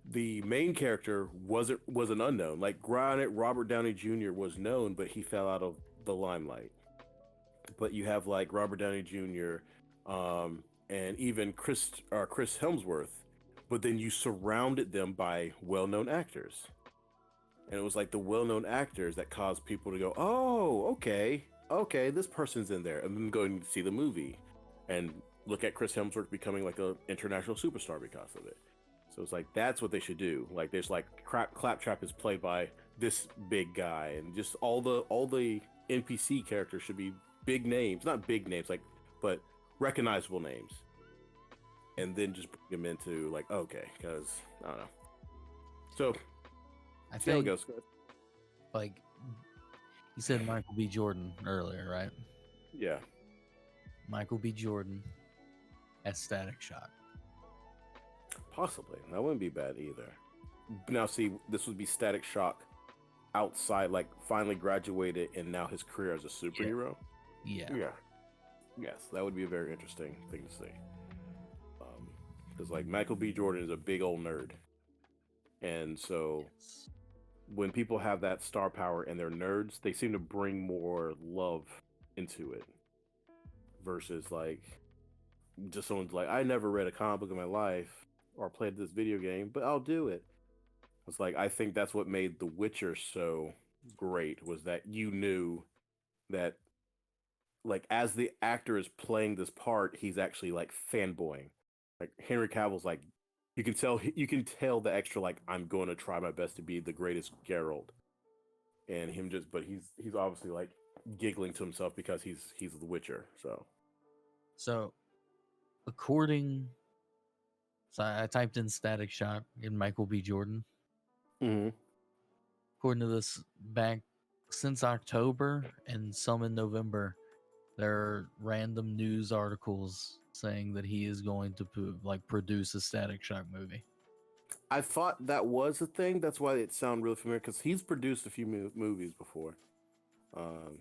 the main character was an unknown. Like granted, Robert Downey Jr. was known, but he fell out of the limelight. But you have like Robert Downey Jr. And even Chris Hemsworth, but then you surrounded them by well-known actors, and it was like the well-known actors that caused people to go, "Oh, okay, this person's in there," and then going to see the movie, and look at Chris Hemsworth becoming like an international superstar because of it. So it's like that's what they should do. Like there's like Claptrap is played by this big guy, and just all the NPC characters should be big names, not big names, like but recognizable names, and then just bring them into like okay, because I don't know. So I see how it think, goes. like, you said Michael B. Jordan earlier, right? Yeah, Michael B. Jordan as Static Shock. possibly that wouldn't be bad either. Now see, this would be Static Shock outside, like finally graduated, and now his career as a superhero. Yeah. Yes, that would be a very interesting thing to see. Because like Michael B. Jordan is a big old nerd, and so Yes. when people have that star power and they're nerds, they seem to bring more love into it. Versus like just someone's like, I never read a comic book in my life or played this video game, but I'll do it. It's like I think that's what made The Witcher so great, was that you knew that like as the actor is playing this part, he's actually like fanboying. Like Henry Cavill's like you can tell the extra like I'm going to try my best to be the greatest Geralt, and him just but he's obviously like giggling to himself because he's the Witcher. So, according, so I typed in Static Shock in Michael B. Jordan. Mm-hmm. According to this, back since October and some in November, there are random news articles saying that he is going to produce a Static Shock movie. I thought that was a thing. That's why it sounded really familiar because he's produced a few movies before, um,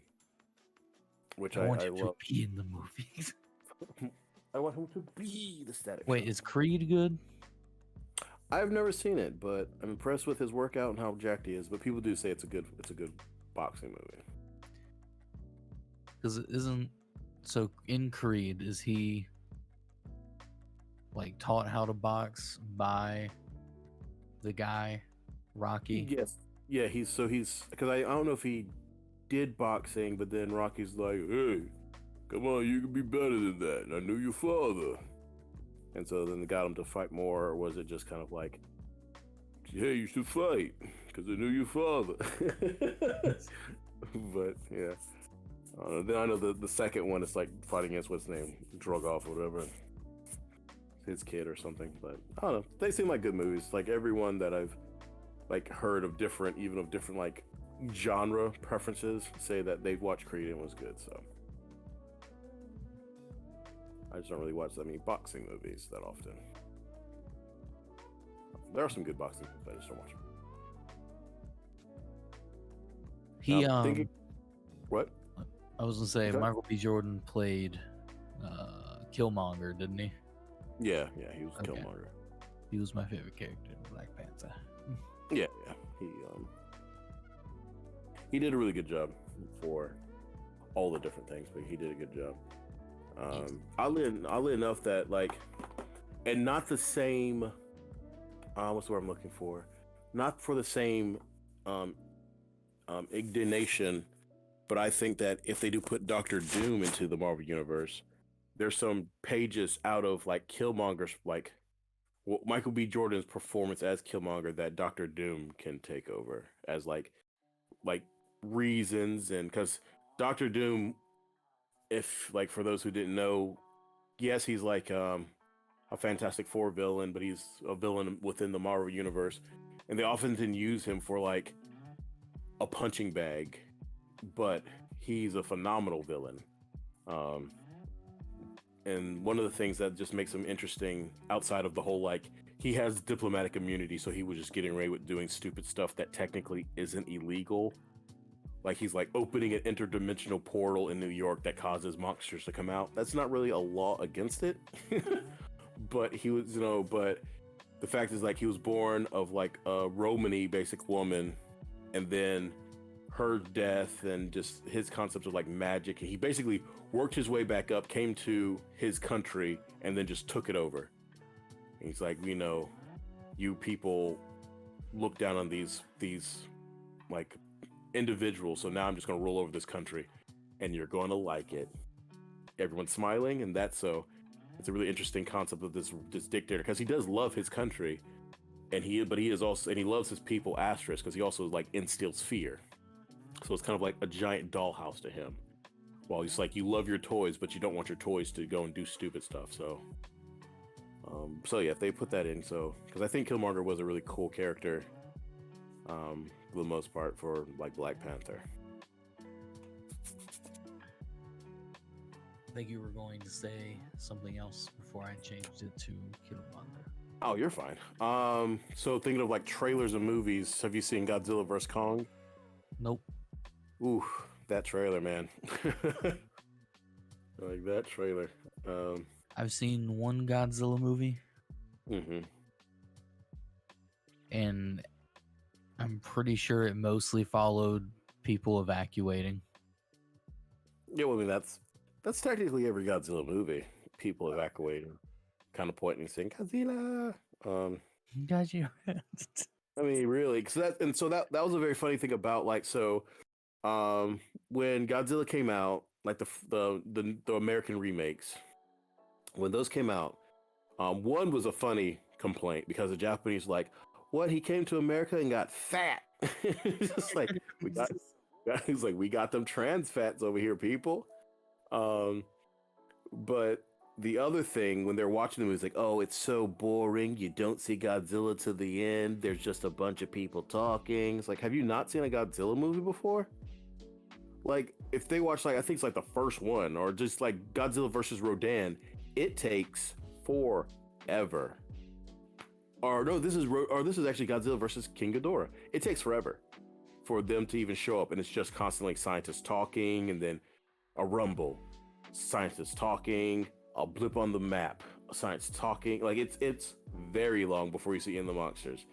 which I want I him to love. be in the movies. I want him to be the Static Wait, Shock. is Creed good? I've never seen it, but I'm impressed with his workout and how jacked he is. But people do say it's a good boxing movie. Because it isn't. So in Creed, is he like taught how to box by the guy Rocky? Yes. Yeah, he's because I don't know if he did boxing, but then Rocky's like, hey, come on, you can be better than that. I knew your father. And so then they got him to fight more, or was it just kind of like, hey, you should fight because I knew your father. But yeah, then I know the second one is like fighting against what's his name, Drogoff or whatever, his kid or something. But I don't know, they seem like good movies. Like everyone that I've like heard of different like genre preferences say that they've watched Creed and it was good. So I just don't really watch that many boxing movies that often. There are some good boxing movies, but I just don't watch them. He What? I was gonna say Okay. Michael B. Jordan played Killmonger, didn't he? Yeah, he was Okay. Killmonger. He was my favorite character in Black Panther. Yeah. He did a really good job for all the different things, but he did a good job. Oddly enough, that like, and not the same. What's the word I'm looking for? Not for the same indignation, but I think that if they do put Doctor Doom into the Marvel Universe, there's some pages out of like Killmonger's like Michael B. Jordan's performance as Killmonger that Doctor Doom can take over as like reasons, and because Doctor Doom, if like for those who didn't know, yes, he's like a Fantastic Four villain, but he's a villain within the Marvel universe, and they often didn't use him for like a punching bag, but he's a phenomenal villain. And one of the things that just makes him interesting outside of the whole like he has diplomatic immunity, so he was just getting away with doing stupid stuff that technically isn't illegal. Like he's like opening an interdimensional portal in New York that causes monsters to come out. That's not really a law against it. But he was, but the fact is like he was born of like a Romany basic woman, and then her death and just his concept of like magic. And he basically worked his way back up, came to his country, and then just took it over. And he's like, you people look down on these like individuals, so now I'm just gonna roll over this country, and you're gonna like it. Everyone's smiling, and that's so. It's a really interesting concept of this dictator because he does love his country, and he loves his people asterisk because he also like instills fear. So it's kind of like a giant dollhouse to him. While he's like, you love your toys, but you don't want your toys to go and do stupid stuff. So yeah, if they put that in, because I think Killmonger was a really cool character, for the most part for like Black Panther. I think you were going to say something else before I changed it to Killmonger. Oh, you're fine. So thinking of like trailers of movies, have you seen Godzilla vs. Kong? Nope. Ooh, that trailer, man. Like that trailer. I've seen one Godzilla movie, and I'm pretty sure it mostly followed people evacuating. Yeah, well, I mean that's technically every Godzilla movie. People evacuating, kind of pointing and saying Godzilla. Gotcha. I mean, really, that was a very funny thing about like when Godzilla came out, like the American remakes, when those came out, one was a funny complaint because the Japanese like, what, he came to America and got fat. It's just like he's like, we got them trans fats over here, people. But the other thing, when they're watching the movie, is like, oh, it's so boring. You don't see Godzilla to the end. There's just a bunch of people talking. It's like, have you not seen a Godzilla movie before? Like, if they watch, like, I think it's like the first one, or just like Godzilla versus Rodan, it takes forever. Or no, this is actually Godzilla versus King Ghidorah. It takes forever for them to even show up, and it's just constantly scientists talking, and then a rumble, scientists talking, a blip on the map, science talking. Like it's very long before you see in the monsters.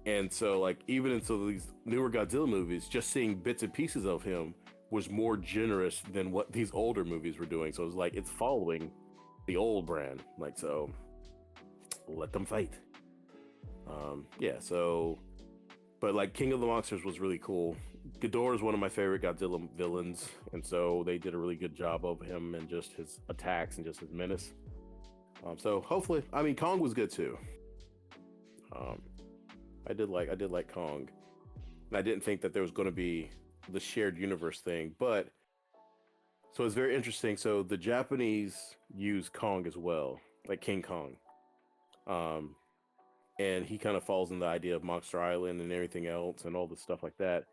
And so like even into these newer Godzilla movies, just seeing bits and pieces of him was more generous than what these older movies were doing. So it was like it's following the old brand. Like so, let them fight. Yeah. So, but like King of the Monsters was really cool. Ghidorah is one of my favorite Godzilla villains, and so they did a really good job of him and just his attacks and just his menace. So hopefully, I mean, Kong was good too. I did like Kong, and I didn't think that there was going to be the shared universe thing, but so it's very interesting. So the Japanese use Kong as well, like King Kong, and he kind of falls in the idea of Monster Island and everything else and all the stuff like that.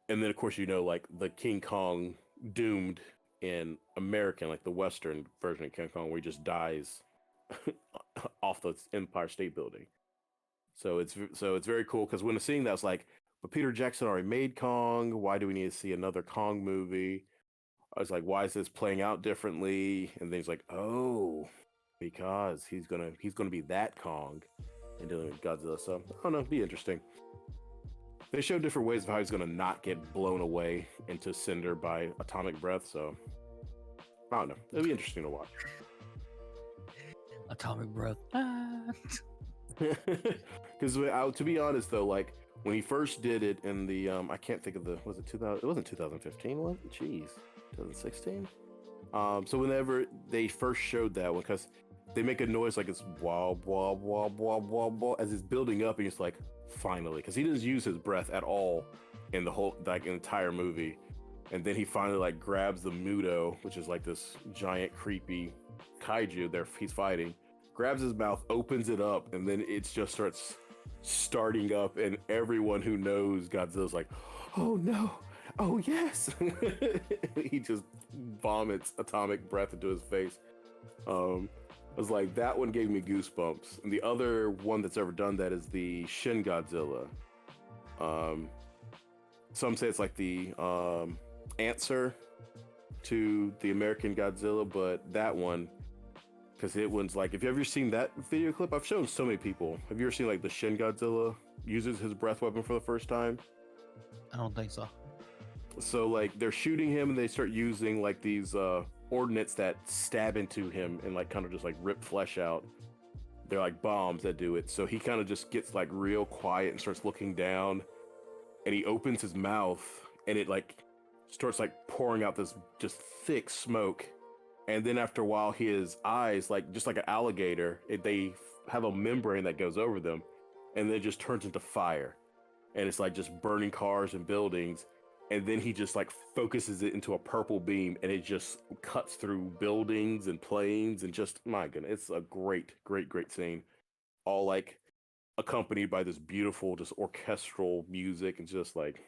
And then of course like the King Kong doomed in American, like the Western version of King Kong, where he just dies off the Empire State Building. So it's very cool because when seeing that, I was like, but Peter Jackson already made Kong. Why do we need to see another Kong movie? I was like, why is this playing out differently? And then he's like, oh, because he's gonna be that Kong and dealing with Godzilla. So I don't know, it'd be interesting. They show different ways of how he's gonna not get blown away into cinder by atomic breath. So I don't know, it'll be interesting to watch. Atomic breath. Because to be honest though, like when he first did it in the I can't think of was it 2000? It wasn't 2015, was it? Jeez, 2016. So whenever they first showed that one, because they make a noise like it's wah wah wah wah wah wah as it's building up, and it's like finally, because he doesn't use his breath at all in the whole entire movie, and then he finally like grabs the Muto, which is like this giant creepy kaiju there he's fighting, grabs his mouth, opens it up, and then it just starts starting up, and everyone who knows Godzilla's like, oh no, oh yes. He just vomits atomic breath into his face. I was like, that one gave me goosebumps. And the other one that's ever done that is the Shin Godzilla. Some say it's like the answer to the American Godzilla, but that one, because it was like, if you ever seen that video clip, I've shown so many people. Have you ever seen like the Shin Godzilla uses his breath weapon for the first time? I don't think so. So like they're shooting him and they start using like these ordnance that stab into him and like kind of just like rip flesh out. They're like bombs that do it. So he kind of just gets like real quiet and starts looking down, and he opens his mouth and it like starts like pouring out this just thick smoke. And then after a while, his eyes, like just like an alligator, they have a membrane that goes over them, and then it just turns into fire. And it's like just burning cars and buildings. And then he just like focuses it into a purple beam, and it just cuts through buildings and planes, and just, my goodness, it's a great, great, great scene. All like accompanied by this beautiful, just orchestral music, and just like,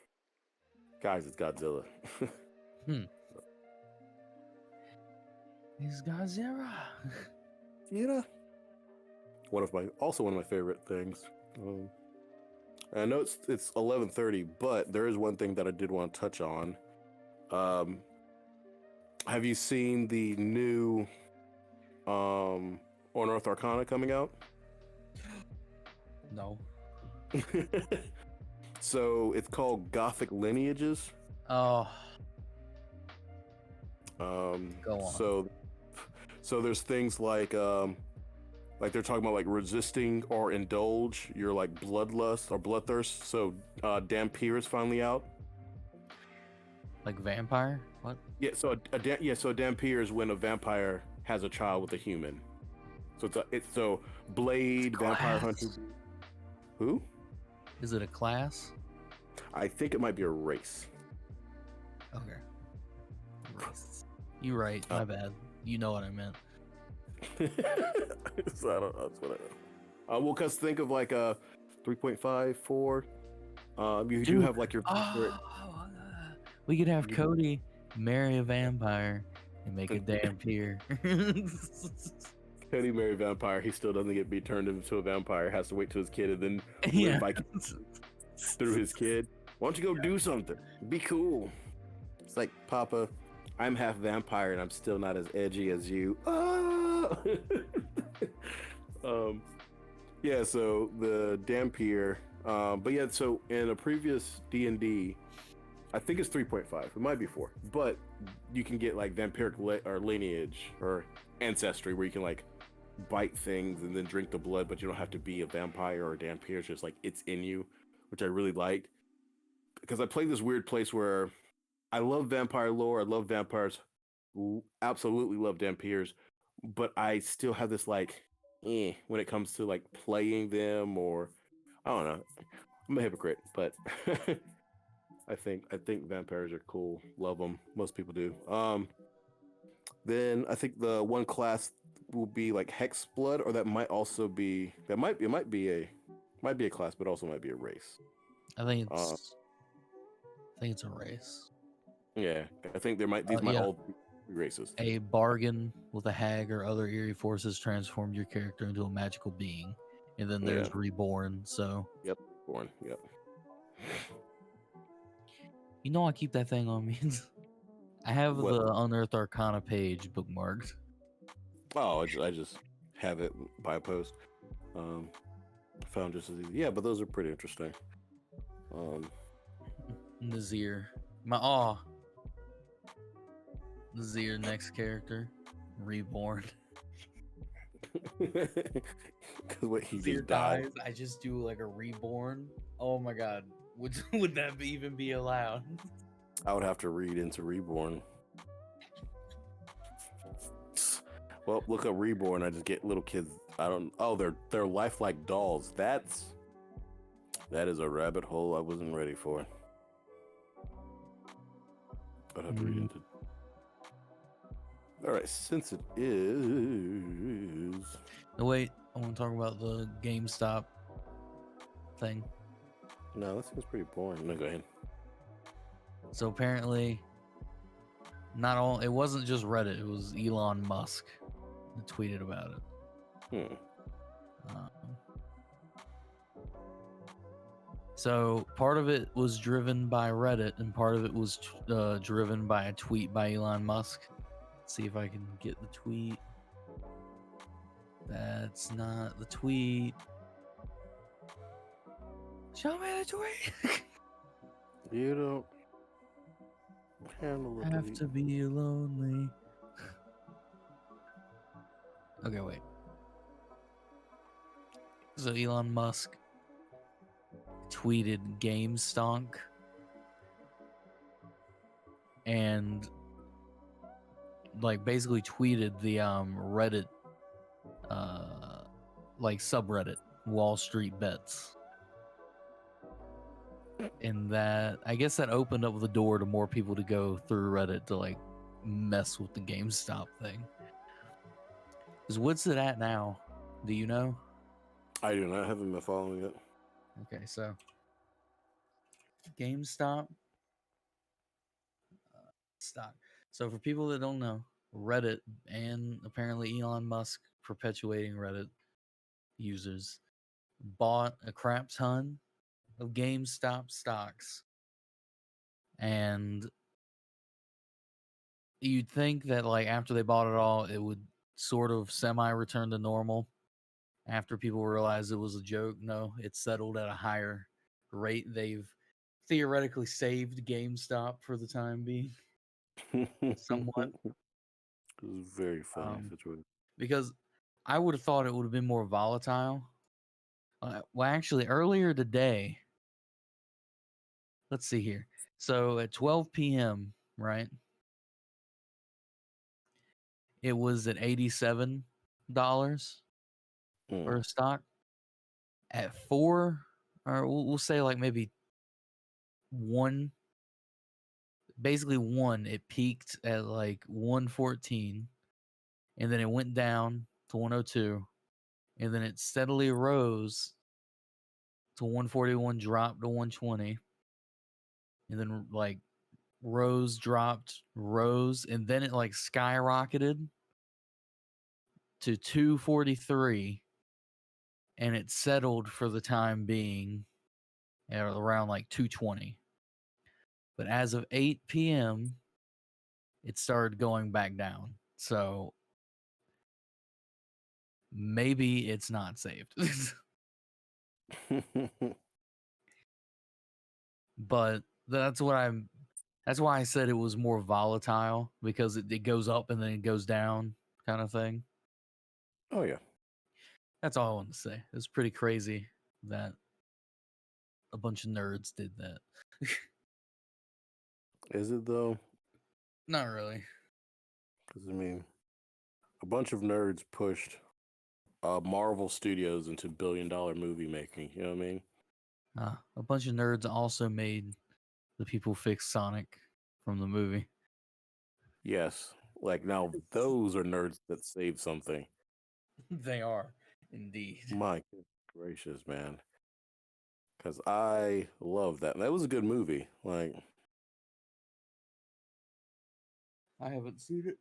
guys, it's Godzilla. He's Godzilla. Yeah. One of my favorite things. I know it's 11:30, but there is one thing that I did want to touch on. Have you seen the new Unearthed Arcana coming out? No. So it's called Gothic Lineages. Oh. Go on. So there's things like they're talking about like resisting or indulge your like bloodlust or bloodthirst. So Dampier is finally out. Like vampire? What? Yeah. So a Dampier is when a vampire has a child with a human. So it's Blade, Vampire Hunter. Who? Is it a class? I think it might be a race. Okay. Race. You're right. My bad. You know what I meant. So I don't know. That's what I know. Well, because think of like a 3.5, 4. You do have like your. We could have Cody marry a vampire and make a damn pier. Can he marry a vampire? He still doesn't get be turned into a vampire. Has to wait till his kid and then Yeah. live through his kid. Why don't you go do something? Be cool. It's like, Papa, I'm half vampire and I'm still not as edgy as you. Ah! Yeah, so the Dampier. But yeah, so in a previous D&D, I think it's 3.5. It might be 4. But you can get like vampiric or lineage or ancestry where you can like bite things and then drink the blood, but you don't have to be a vampire or a Dampier. It's just like it's in you, which I really liked. Because I played this weird place where I love vampire lore. I love vampires. Absolutely love Dampiers. But I still have this like, when it comes to like playing them, or I don't know. I'm a hypocrite, but I think vampires are cool. Love them. Most people do. Then I think the one class will be like Hex Blood, or that might also be it might be a class, but also might be a race. I think it's a race. Yeah, I think these might Yeah. all be races. A bargain with a hag or other eerie forces transformed your character into a magical being, and then there's Reborn. So yep, Reborn. Yep. You know I keep that thing on me. I have What? the Unearthed Arcana page bookmarked. Oh, I just have it by post. Found just as easy. Yeah, but those are pretty interesting. Nazir. Nazir next character. Reborn. Because what he Nazir just died. dies, I just do like a reborn. Oh my god. Would that even be allowed? I would have to read into Reborn. Well, look up Reborn. I just get little kids. They're lifelike dolls. That is a rabbit hole I wasn't ready for. I'd have to read into. All right, since it is. No, wait. I want to talk about the GameStop thing. No, that seems pretty boring. No, go ahead. So apparently, it wasn't just Reddit. It was Elon Musk that tweeted about it. So part of it was driven by Reddit, and part of it was driven by a tweet by Elon Musk. Let's see if I can get the tweet. That's not the tweet. Show me the tweet. You don't handle it. Have to be lonely. Okay, wait. So Elon Musk tweeted GameStonk and like basically tweeted the Reddit like subreddit Wall Street Bets. And that, I guess that opened up the door to more people to go through Reddit to like mess with the GameStop thing. Because what's it at now? Do you know? I do not. I haven't been following it. Okay, so GameStop stock. So for people that don't know, Reddit and apparently Elon Musk perpetuating Reddit users bought a crap ton of GameStop stocks. And you'd think that like after they bought it all, it would sort of semi-return to normal after people realized it was a joke. No, it settled at a higher rate. They've theoretically saved GameStop for the time being. Somewhat. It was a very funny situation. Because I would have thought it would have been more volatile. Well, actually, earlier today, let's see here. So at 12 p.m., right? It was at $87 for a stock. At 4, or we'll say like maybe 1. Basically 1, it peaked at like 114, and then it went down to 102, and then it steadily rose to 141, dropped to 120, and then like rose, and then it like skyrocketed to 243, and it settled for the time being at around like 220. But as of 8 p.m., it started going back down. So maybe it's not saved. But that's why I said it was more volatile, because it goes up and then it goes down kind of thing. Oh yeah. That's all I want to say. It's pretty crazy that a bunch of nerds did that. Is it though? Not really. Because I mean, a bunch of nerds pushed Marvel Studios into billion-dollar movie making. You know what I mean? A bunch of nerds also made the people fix Sonic from the movie. Yes. Like now, those are nerds that saved something. They are, indeed. My gracious, man. Because I love that. That was a good movie. Like, I haven't seen it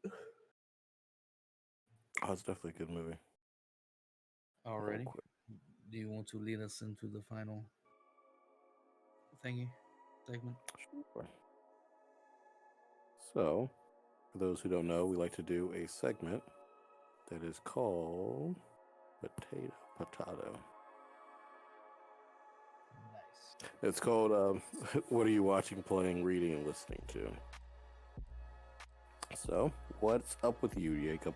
oh, it's definitely a good movie. Real already. quick. Do you want to lead us into the final thingy segment? Sure. So, for those who don't know, we like to do a segment that is called Potato. Nice. It's called What Are You Watching, Playing, Reading, and Listening to? So, what's up with you, Jacob?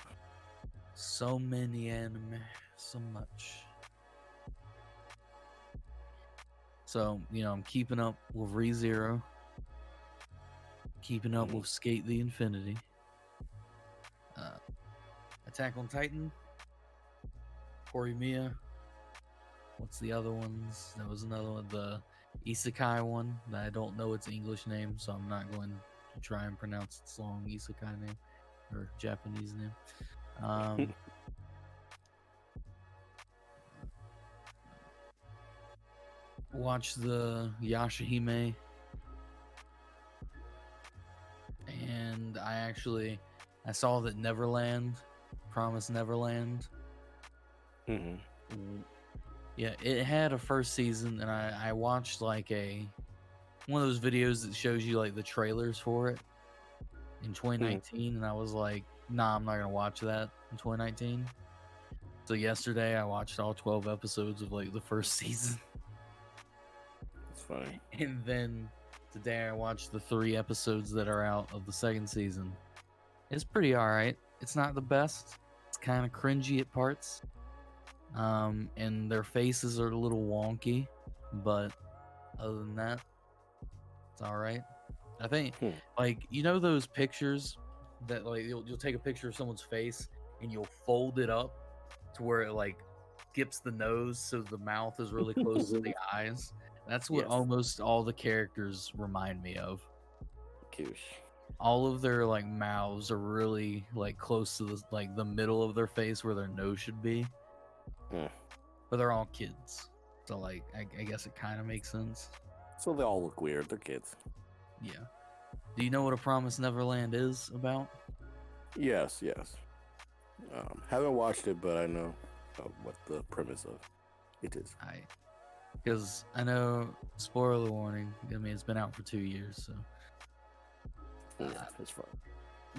So many anime, so much. So, I'm keeping up with ReZero, keeping up with Skate the Infinity, Attack on Titan, Horimiya. What's the other ones? There was another one, the Isekai one that I don't know its English name, so I'm not going to try and pronounce its long Isekai name or Japanese name. Watch the Yashahime, and I saw that Neverland, Promise Neverland. Yeah, it had a first season, and I watched like one of those videos that shows you like the trailers for it in 2019, and I was like, nah, I'm not gonna watch that in 2019. So yesterday I watched all 12 episodes of like the first season. That's funny. And then today I watched the 3 episodes that are out of the second season. It's pretty alright. It's not the best. It's kind of cringy at parts. And their faces are a little wonky, but other than that, it's alright. I think, like, those pictures that, like, you'll take a picture of someone's face and you'll fold it up to where it, like, skips the nose so the mouth is really close to the eyes. That's what almost all the characters remind me of. Koosh. All of their, like, mouths are really, like, close to the middle of their face where their nose should be. But they're all kids. So, like, I guess it kind of makes sense. So they all look weird. They're kids. Yeah. Do you know what A Promise Neverland is about? Yes. Haven't watched it, but I know what the premise of it is. Because I know, spoiler warning, I mean, it's been out for 2 years, so. Yeah, that's fine.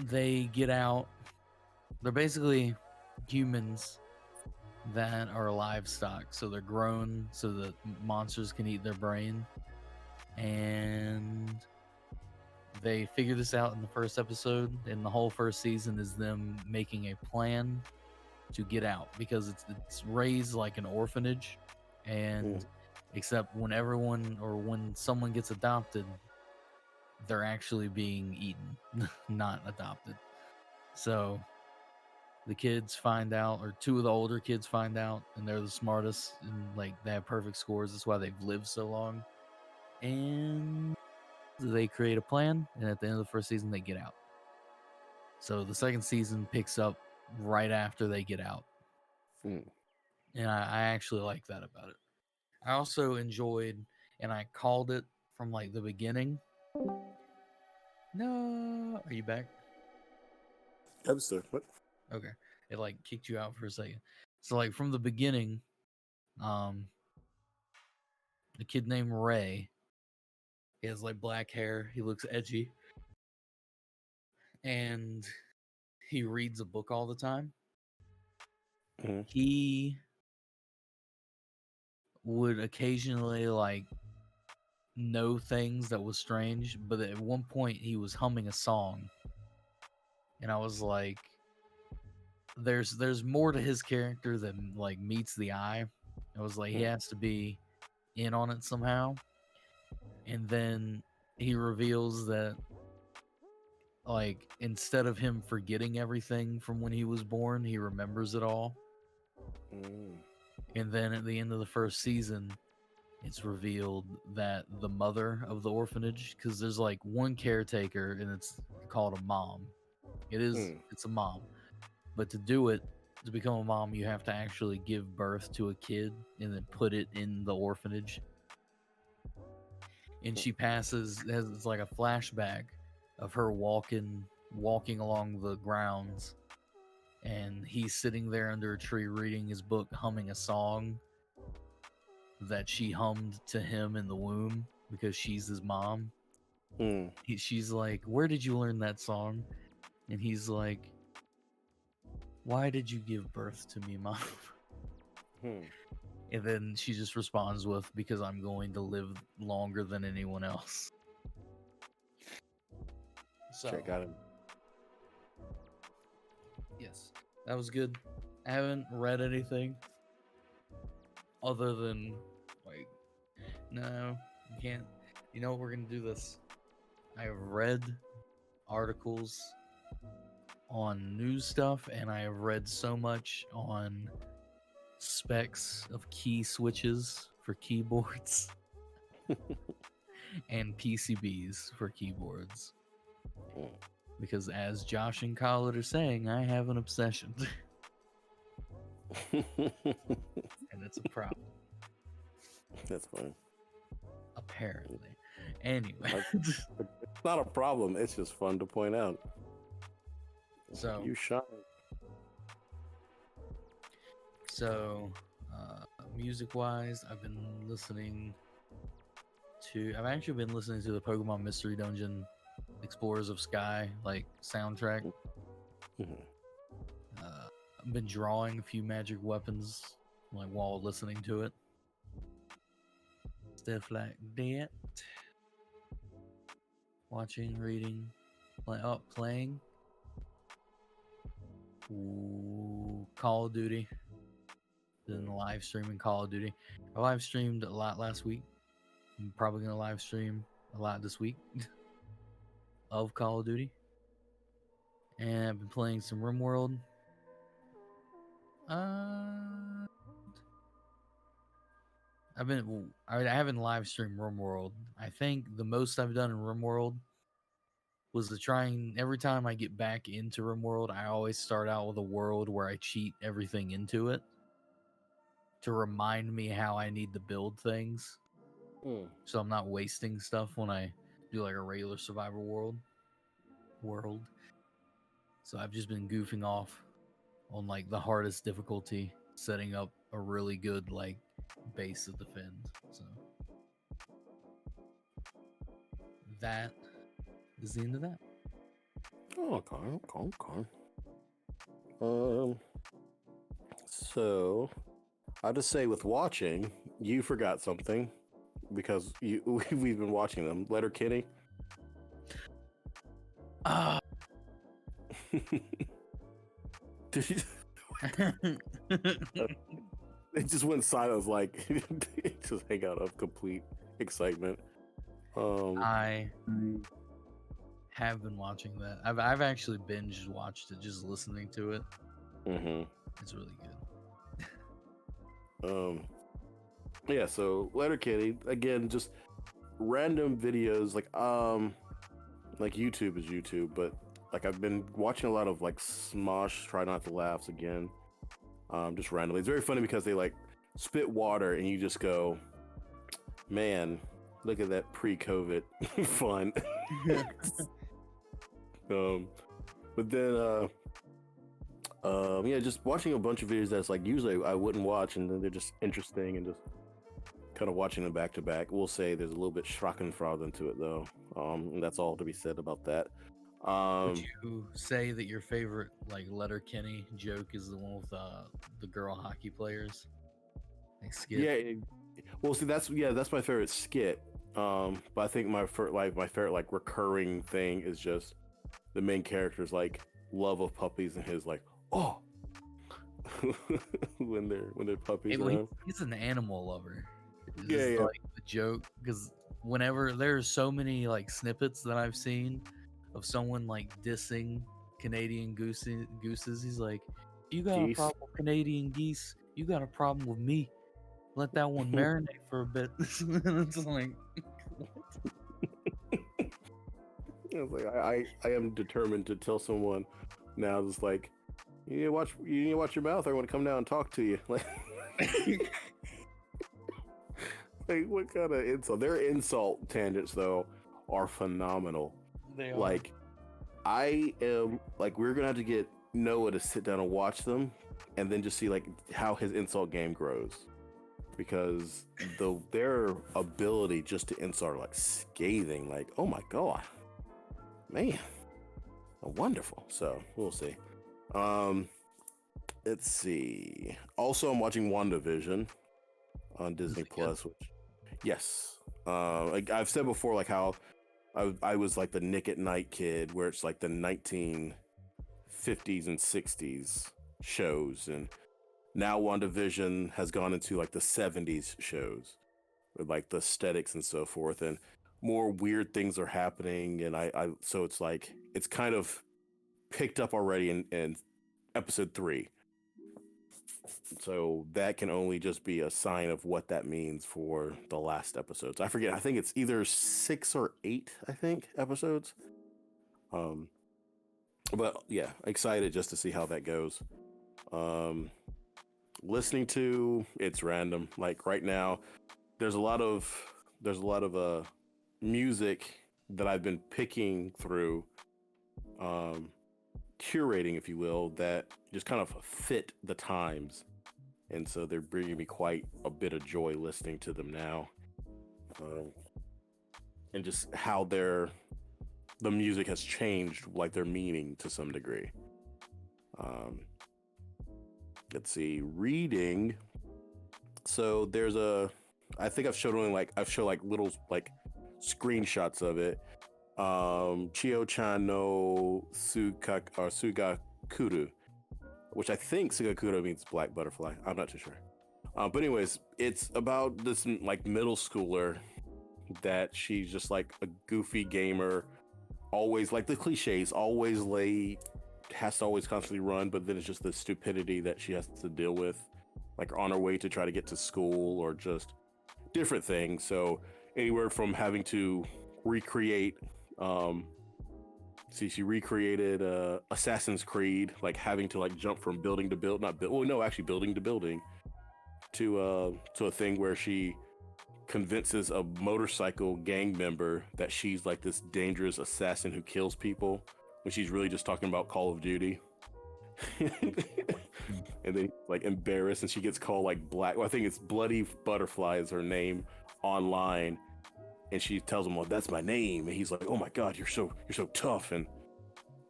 They get out. They're basically humans that are livestock. So they're grown so that monsters can eat their brain. And they figure this out in the first episode, and the whole first season is them making a plan to get out, because it's raised like an orphanage, and except when someone gets adopted, they're actually being eaten, not adopted. So the kids find out, or 2 of the older kids find out, and they're the smartest, and like they have perfect scores. That's why they've lived so long. And they create a plan, and at the end of the first season, they get out. So the second season picks up right after they get out. And I actually like that about it. I also enjoyed, and I called it from like the beginning, No, are you back? I'm sorry. What? Okay, it like kicked you out for a second. So like from the beginning, um, a kid named Ray. He has like black hair. He looks edgy, and he reads a book all the time. Mhm. He would occasionally like know things that was strange, but at one point he was humming a song, and I was like, "There's more to his character than like meets the eye." I was like, he has to be in on it somehow, and then he reveals that like instead of him forgetting everything from when he was born, he remembers it all. Mm. And then at the end of the first season, it's revealed that the mother of the orphanage, because there's like one caretaker and it's called a mom. It's a mom. But to do it, to become a mom, you have to actually give birth to a kid and then put it in the orphanage. And she passes, it's like a flashback of her walking along the grounds, and he's sitting there under a tree reading his book, humming a song that she hummed to him in the womb because she's his mom. Mm. She's like, "Where did you learn that song?" And he's like, "Why did you give birth to me, mom?" Hmm. And then she just responds with, "Because I'm going to live longer than anyone else." So, Check out him. yes, that was good. I haven't read anything other than like, no, you can't. You know, we're gonna do this. I have read articles on news stuff, and I have read so much on specs of key switches for keyboards and PCBs for keyboards. Mm. Because as Josh and Khaled are saying, I have an obsession. And it's a problem. That's fine. Apparently. Anyway. It's not a problem. It's just fun to point out. So You shine. So, music wise, I've actually been listening to the Pokemon Mystery Dungeon Explorers of Sky, like soundtrack. Mm-hmm. I've been drawing a few magic weapons, like while listening to it. Stuff like that. Watching, reading, playing. Ooh, Call of Duty. Been live streaming Call of Duty. I live streamed a lot last week. I'm probably gonna live stream a lot this week of Call of Duty. And I've been playing some RimWorld. I haven't live streamed RimWorld. I think the most I've done in RimWorld was to try and every time I get back into RimWorld, I always start out with a world where I cheat everything into it to remind me how I need to build things. Mm. So I'm not wasting stuff when I do like a regular survival world. So I've just been goofing off on like the hardest difficulty, setting up a really good like base to defend. So that is the end of that. Oh, okay. So I'll just say with watching, you forgot something because we've been watching them. Letterkenny. Ah. Did you? It just went silent. Like it just hang out of complete excitement. I have been watching that. I've actually binge watched it, just listening to it. Mm-hmm. It's really good. Yeah. So Letterkenny again, just random videos like YouTube is YouTube, but like I've been watching a lot of like Smosh Try Not to Laughs again. Just randomly. It's very funny because they like spit water and you just go, man, look at that pre-COVID fun. But then, yeah, just watching a bunch of videos that's like usually I wouldn't watch, and then they're just interesting and just kind of watching them back to back. We'll say there's a little bit Schreckenfreude into it though. And that's all to be said about that. Would you say that your favorite like Letterkenny joke is the one with the girl hockey players? Like skit? Yeah. Well, see, that's my favorite skit. But I think my favorite like recurring thing is just the main character's like love of puppies and his like when they're puppies around. He's an animal lover. It's Yeah, just yeah. like the joke, because whenever there's so many like snippets that I've seen of someone like dissing Canadian gooses, he's like, "You got Geese. a problem with Canadian geese? You got a problem with me? Let that one marinate for a bit." And it's like, I was like, I am determined to tell someone now. Just like, you need to watch your mouth. I want to come down and talk to you. Like, like what kind of insult? Their insult tangents though are phenomenal. they are. Like, I am like, we're gonna have to get Noah to sit down and watch them, and then just see like how his insult game grows, because their ability just to insult are like scathing. Like, oh my god, man, wonderful. So we'll see. Let's see. Also, I'm watching WandaVision on Disney Plus, which, yes, like I've said before, like how I was like the Nick at Night kid, where it's like the 1950s and 60s shows, and now WandaVision has gone into like the 70s shows with like the aesthetics and so forth, and more weird things are happening, and so it's like it's kind of picked up already in episode 3. So that can only just be a sign of what that means for the last episodes. I forget. I think it's either 6 or 8. I think episodes. But yeah, excited just to see how that goes. Listening to, it's random. Like right now, there's a lot of music that I've been picking through, curating, if you will, that just kind of fit the times. And so they're bringing me quite a bit of joy listening to them now. And just how the music has changed, like their meaning to some degree. Let's see, reading. So there's I think I've showed little like screenshots of it. Chio-chan no Sugakuru, which I think Sugakuru means black butterfly. I'm not too sure. But anyways, it's about this like middle schooler that she's just like a goofy gamer, always like the cliches, always late, has to always constantly run, but then it's just the stupidity that she has to deal with, like on her way to try to get to school or just different things. So anywhere from having to recreate, she recreated Assassin's Creed, like having to like jump from building to building to building, to a thing where she convinces a motorcycle gang member that she's like this dangerous assassin who kills people, when she's really just talking about Call of Duty. And then like embarrassed, and she gets called like black. Well, I think it's Bloody Butterfly is her name online, and she tells him, "Well, that's my name," and he's like, "Oh my god, you're so tough." And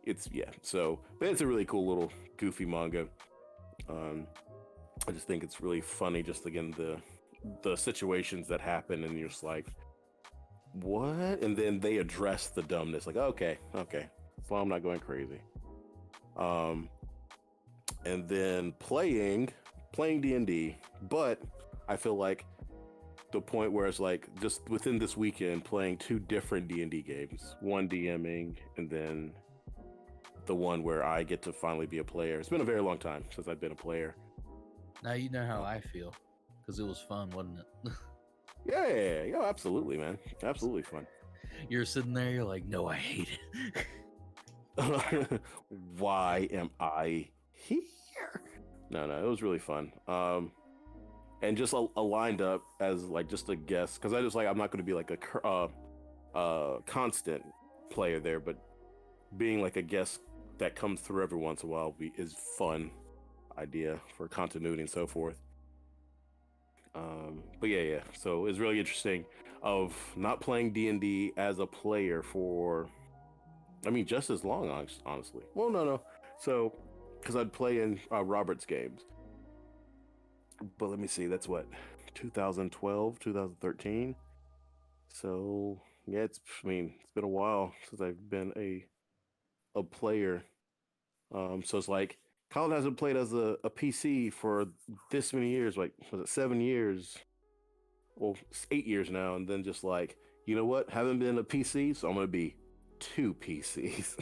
it's but it's a really cool little goofy manga. I just think it's really funny, just again the situations that happen, and you're just like, what? And then they address the dumbness, like, okay, so I'm not going crazy. And then playing D&D, but I feel like the point where it's like just within this weekend playing 2 different D&D games, one DMing, and then the one where I get to finally be a player. It's been a very long time since I've been a player. now you know how I feel, because it was fun, wasn't it? Yeah, absolutely, man. Absolutely fun. You're sitting there, you're like, no, I hate it. Why am I here? No, it was really fun. And just aligned up as like just a guest, because I just like, I'm not going to be like a constant player there, but being like a guest that comes through every once in a while is fun idea for continuity and so forth. But yeah. So it's really interesting of not playing D&D as a player for, I mean, just as long, honestly. Well, no. So, because I'd play in Robert's games. But let me see, that's what, 2012, 2013? So, yeah, it's been a while since I've been a player. So it's like, Colin hasn't played as a PC for this many years, like, was it 7 years? Well, it's 8 years now, and then just like, you know what? Haven't been a PC, so I'm gonna be two PCs.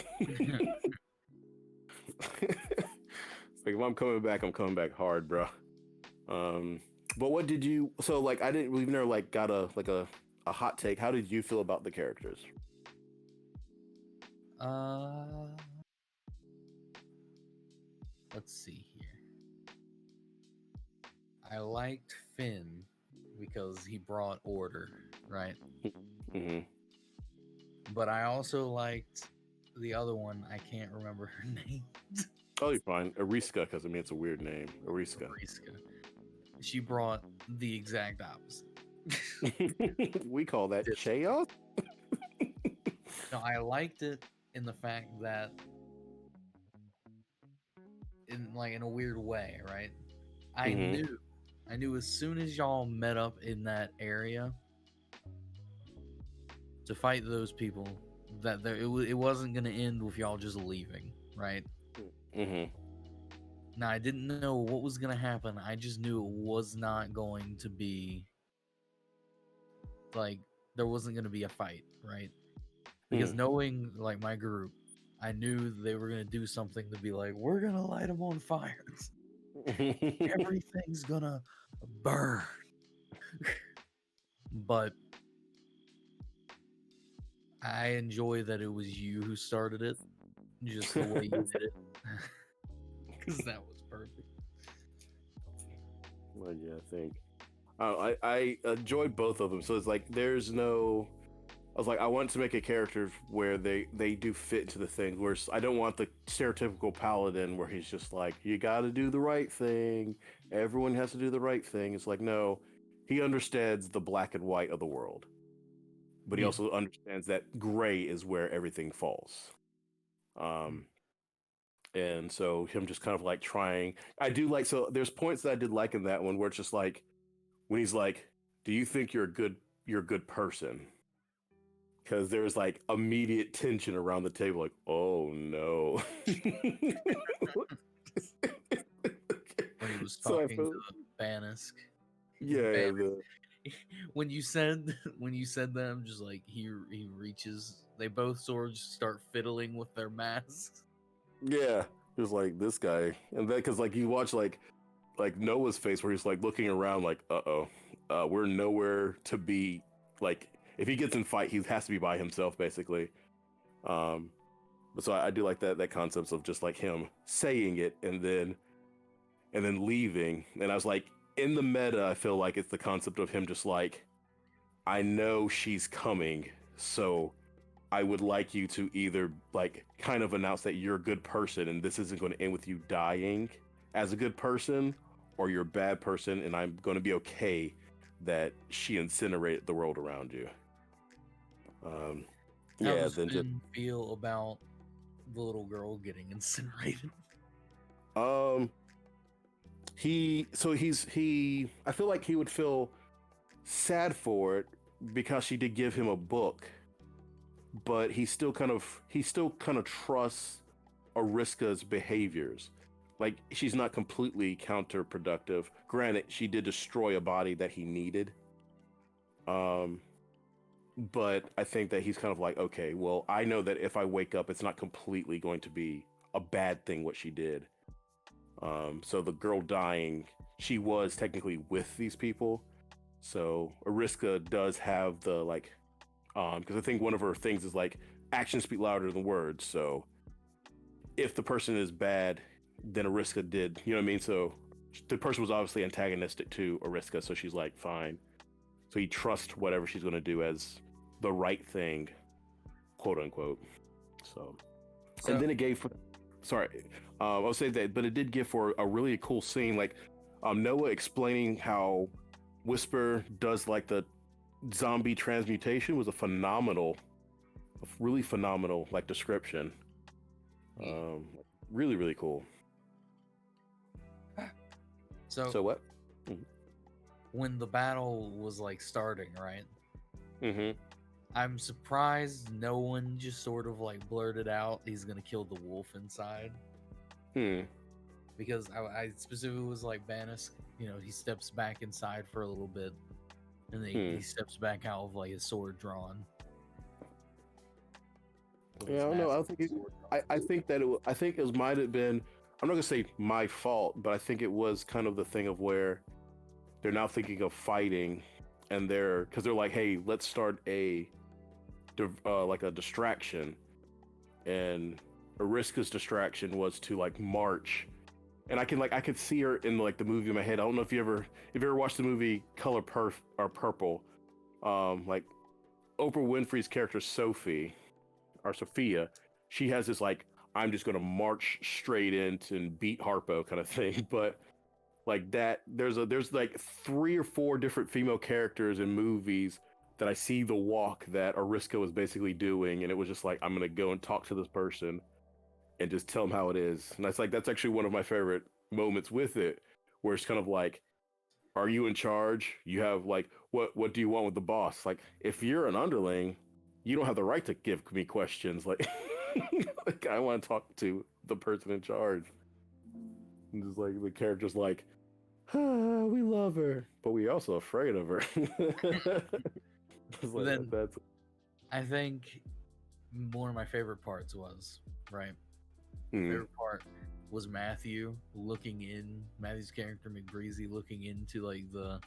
Like if I'm coming back hard, bro. But what did you? So like, I didn't. We've never like got a hot take. How did you feel about the characters? Uh, let's see here. I liked Finn because he brought order, right? Mm-hmm. But I also liked the other one. I can't remember her name. Oh, you're fine. Ariska, because I mean it's a weird name. Ariska. Mariska. She brought the exact opposite. We call that This- chaos. No, I liked it in the fact that, in a weird way, right? I Mm-hmm. knew as soon as y'all met up in that area to fight those people that it wasn't gonna end with y'all just leaving, right? Mm-hmm. Now I didn't know what was gonna happen. I just knew it was not going to be like there wasn't gonna be a fight, right? Because knowing like my group, I knew they were gonna do something to be like, we're gonna light them on fire. Everything's gonna burn. But I enjoy that it was you who started it, just the way you did it, because that was perfect. Well, yeah, I think. I enjoyed both of them. So it's like there's no. I was like, I want to make a character where they do fit into the thing. Where I don't want the stereotypical paladin where he's just like, you got to do the right thing. Everyone has to do the right thing. It's like, no, he understands the black and white of the world, but he Yeah. also understands that gray is where everything falls. Um, and so him just kind of like trying. I do like, so there's points that I did like in that one where it's just like when he's like, do you think you're a good person? Because there's like immediate tension around the table, like, oh no. When he was So I talking feel, to Banisk. yeah, When you said that, I'm just like he reaches. They both swords start fiddling with their masks. yeah. Just like this guy, and then because like you watch like Noah's face where he's like looking around, like, we're nowhere to be. Like, if he gets in fight, he has to be by himself, basically. But so I do like that concept of just like him saying it and then leaving. And I was like, in the meta, I feel like it's the concept of him just like, I know she's coming, so I would like you to either like kind of announce that you're a good person and this isn't going to end with you dying as a good person, or you're a bad person and I'm going to be okay that she incinerated the world around you. How Yeah, does then just Finn feel about the little girl getting incinerated? um he I feel like he would feel sad for it because she did give him a book, but he still kind of trusts Ariska's behaviors. Like she's not completely counterproductive. Granted, she did destroy a body that he needed. Um but I think that he's kind of like, okay, well, I know that if I wake up, it's not completely going to be a bad thing what she did. So the girl dying, she was technically with these people. So Ariska does have the like, because I think one of her things is like actions speak louder than words. So if the person is bad, then Ariska did, you know what I mean? So the person was obviously antagonistic to Ariska, so she's like, fine. So he trusts whatever she's going to do as the right thing, quote unquote. So And So then it gave, sorry, I'll say that, but it did give for a really cool scene, like Noah explaining how Whisper does like the zombie transmutation was a really phenomenal like description. Really, really cool. So what? when the battle was like starting, right? Mm-hmm. I'm surprised no one just sort of like blurted out he's gonna kill the wolf inside. Because I specifically was like, Banis, he steps back inside for a little bit, and then he steps back out with like his sword drawn. Yeah, I don't know. I think I think that I think it might have been. I'm not gonna say my fault, but I think it was kind of the thing of where they're now thinking of fighting, and they're like, hey, let's start like a distraction, and Ariska's distraction was to like march, and I could see her in like the movie in my head. I don't know if you ever watched the movie Color Purple, like Oprah Winfrey's character Sophia, she has this like, I'm just gonna march straight into and beat Harpo kind of thing, but like that there's like 3 or 4 different female characters in movies that I see the walk that Ariska was basically doing, and it was just like, I'm gonna go and talk to this person and just tell them how it is. And that's actually one of my favorite moments with it, where it's kind of like, are you in charge? You have like, what do you want with the boss? Like, if you're an underling, you don't have the right to give me questions. Like, like I want to talk to the person in charge. And just like the character's like, we love her, but we also afraid of her. Like, then I think one of my favorite parts was, right? Favorite part was Matthew's character McBreezy looking into like the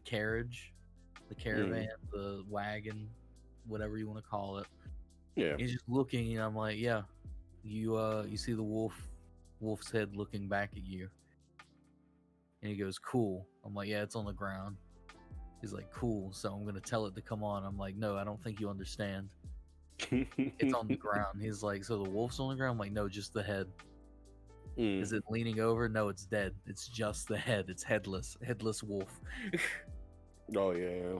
carriage, the caravan, the wagon, whatever you want to call it. Yeah. He's just looking, and I'm like, yeah, you see the wolf's head looking back at you. And he goes, cool. I'm like, yeah, it's on the ground. He's like, cool, so I'm gonna tell it to come on. I'm like, no, I don't think you understand. It's on the ground. He's like, so the wolf's on the ground? I'm like, no, just the head. Is it leaning over? No, it's dead. It's just the head. It's headless wolf. Oh yeah.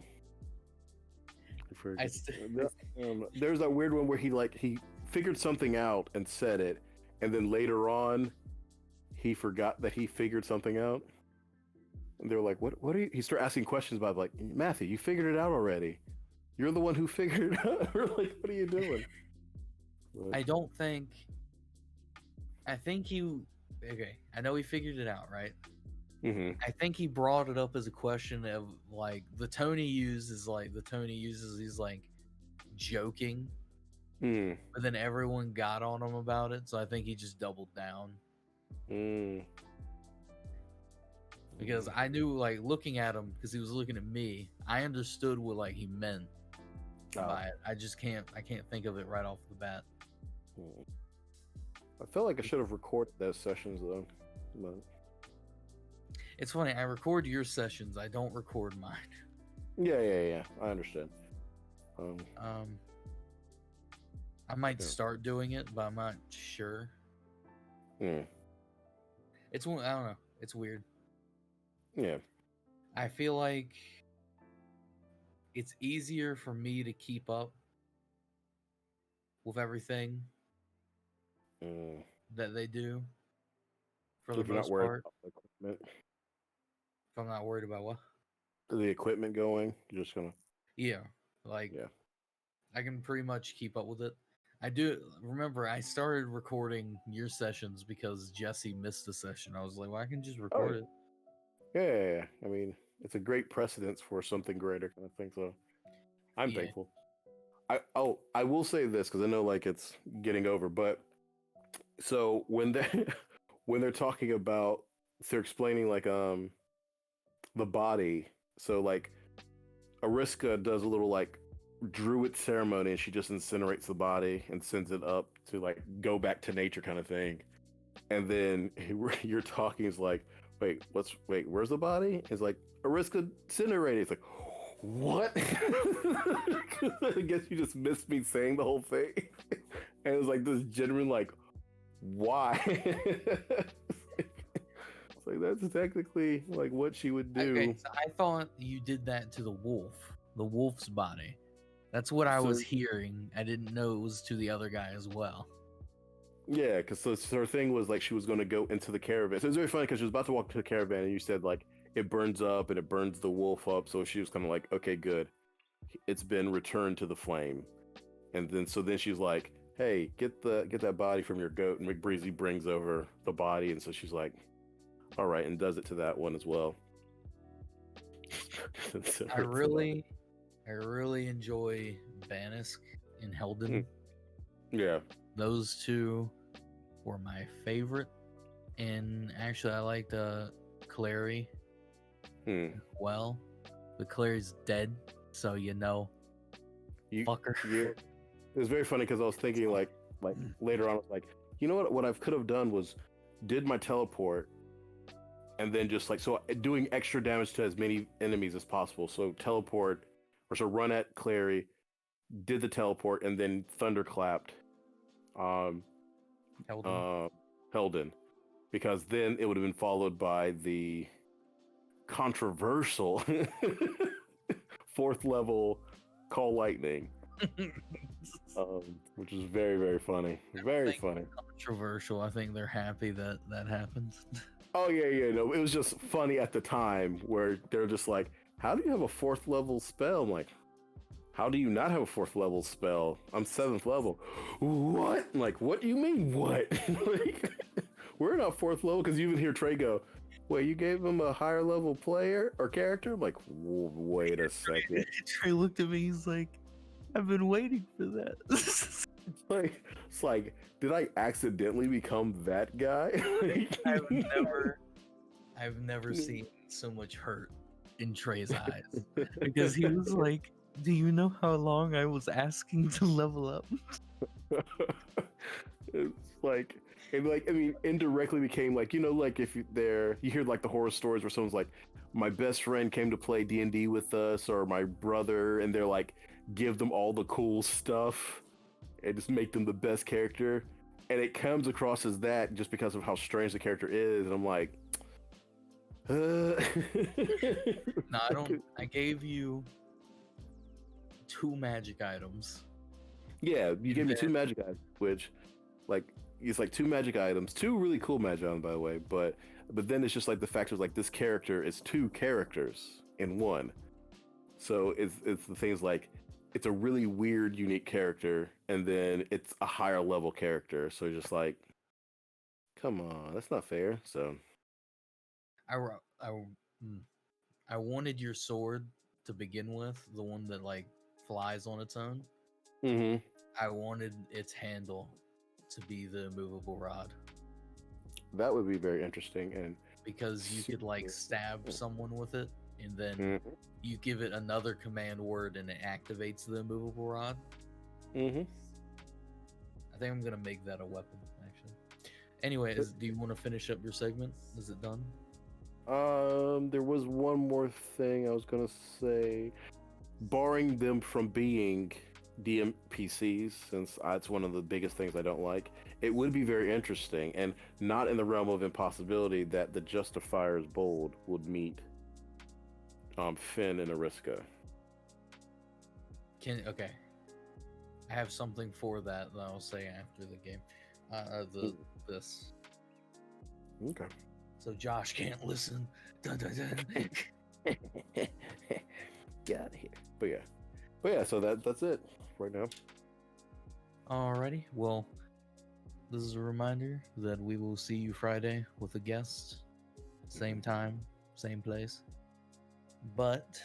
There's that weird one where he figured something out and said it, and then later on he forgot that he figured something out. And they're like, what are you? He started asking questions about, like, Matthew, you figured it out already. You're the one who figured it out. We're like, what are you doing? I know he figured it out, right? Mm-hmm. I think he brought it up as a question of like the tone he uses, he's like joking, but then everyone got on him about it, so I think he just doubled down. Because I knew, like, looking at him, because he was looking at me, I understood what like he meant by it. I can't think of it right off the bat. I feel like I should have recorded those sessions though. But... It's funny, I record your sessions, I don't record mine. Yeah. I understand. I might start doing it, but I'm not sure. It's I don't know. It's weird. Yeah. I feel like it's easier for me to keep up with everything that they do for the most part. If I'm not worried about what? The equipment going, you're just gonna... Yeah. I can pretty much keep up with it. I do remember I started recording your sessions because Jesse missed a session. I was like, well, I can just record it. Yeah. I mean, it's a great precedence for something greater, kind of thing. So I'm thankful. I will say this, because I know like it's getting over, but so when they're talking about, they're explaining like the body. So like Ariska does a little like druid ceremony, and she just incinerates the body and sends it up to like go back to nature, kind of thing. And then you're talking is like, wait, where's the body? It's like, Ariska incinerated. It's like, what? I guess you just missed me saying the whole thing. And it was like this genuine, like, why? It's like that's technically like what she would do. Okay, so I thought you did that to the wolf's body. That's what I So- was hearing. I didn't know it was to the other guy as well. Yeah, because her thing was like she was going to go into the caravan. So it was very funny because she was about to walk to the caravan, and you said like it burns up and it burns the wolf up. So she was kind of like, okay, good, it's been returned to the flame. And then she's like, hey, get that body from your goat. And McBreezy brings over the body, and so she's like, all right, and does it to that one as well. So I really enjoy Bannisk and Helden. yeah. Those two were my favorite. And actually, I liked Clary as well. But Clary's dead, so fucker. Yeah. It was very funny because I was thinking like later on, I was like, you know what I could have done was did my teleport and then just like doing extra damage to as many enemies as possible. So teleport or so run at Clary, did the teleport, and then thunderclapped Helden, because then it would have been followed by the controversial 4th level Call Lightning, which is very, very funny. Very funny. Controversial. I think they're happy that happens. Oh yeah. No, it was just funny at the time where they're just like, "How do you have a 4th level spell?" I'm like, "How do you not have a 4th level spell? I'm 7th level." What? I'm like, what do you mean? What? Like, we're not 4th level, because you even hear Trey go, "Wait, you gave him a higher level player or character?" I'm like, wait a second. Trey looked at me. He's like, "I've been waiting for that." It's like, did I accidentally become that guy? I've never seen so much hurt in Trey's eyes, because he was like, "Do you know how long I was asking to level up?" It's like, and like, I mean, indirectly became like, like if you hear like the horror stories where someone's like, my best friend came to play D&D with us, or my brother, and they're like, give them all the cool stuff and just make them the best character. And it comes across as that just because of how strange the character is. And I'm like, No, I don't. I gave you 2 magic items. Yeah, you gave me 2 magic items, which, like, it's like 2 magic items, 2 really cool magic items, by the way. But then it's just like the fact is like this character is 2 characters in one. So it's the things like it's a really weird, unique character, and then it's a higher level character. So just like, come on, that's not fair. So I wanted your sword to begin with, the one that like flies on its own. I wanted its handle to be the movable rod. That would be very interesting, and because you could like stab someone with it, and then you give it another command word, and it activates the movable rod. I think I'm gonna make that a weapon, actually. Anyway, do you want to finish up your segment? Is it done? There was one more thing I was gonna say. Barring them from being DMPCs, since that's one of the biggest things I don't like, it would be very interesting, and not in the realm of impossibility, that the Justifier's Bold would meet Finn and Ariska. Okay. I have something for that I'll say after the game. This. Okay. So Josh can't listen. Dun, dun, dun. Get out of here. But yeah, so that's it right now. Alrighty. Well, this is a reminder that we will see you Friday with a guest. Same time, same place. But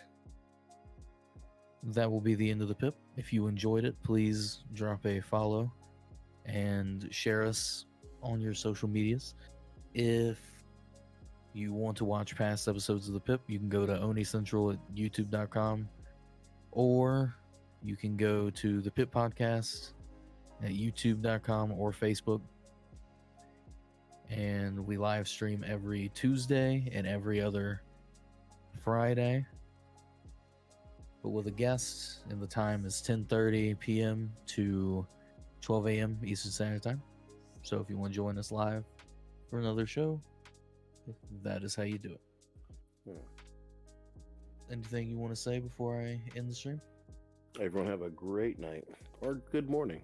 that will be the end of the PiP. If you enjoyed it, please drop a follow and share us on your social medias. If you want to watch past episodes of the PiP, you can go to Oni Central at youtube.com, or you can go to the PiP Podcast at youtube.com or Facebook. And we live stream every Tuesday and every other Friday, but with a guest, and the time is 10:30 p.m. to 12 a.m. Eastern Standard Time. So if you want to join us live for another show, that is how you do it. Anything you want to say before I end the stream? Everyone have a great night or good morning.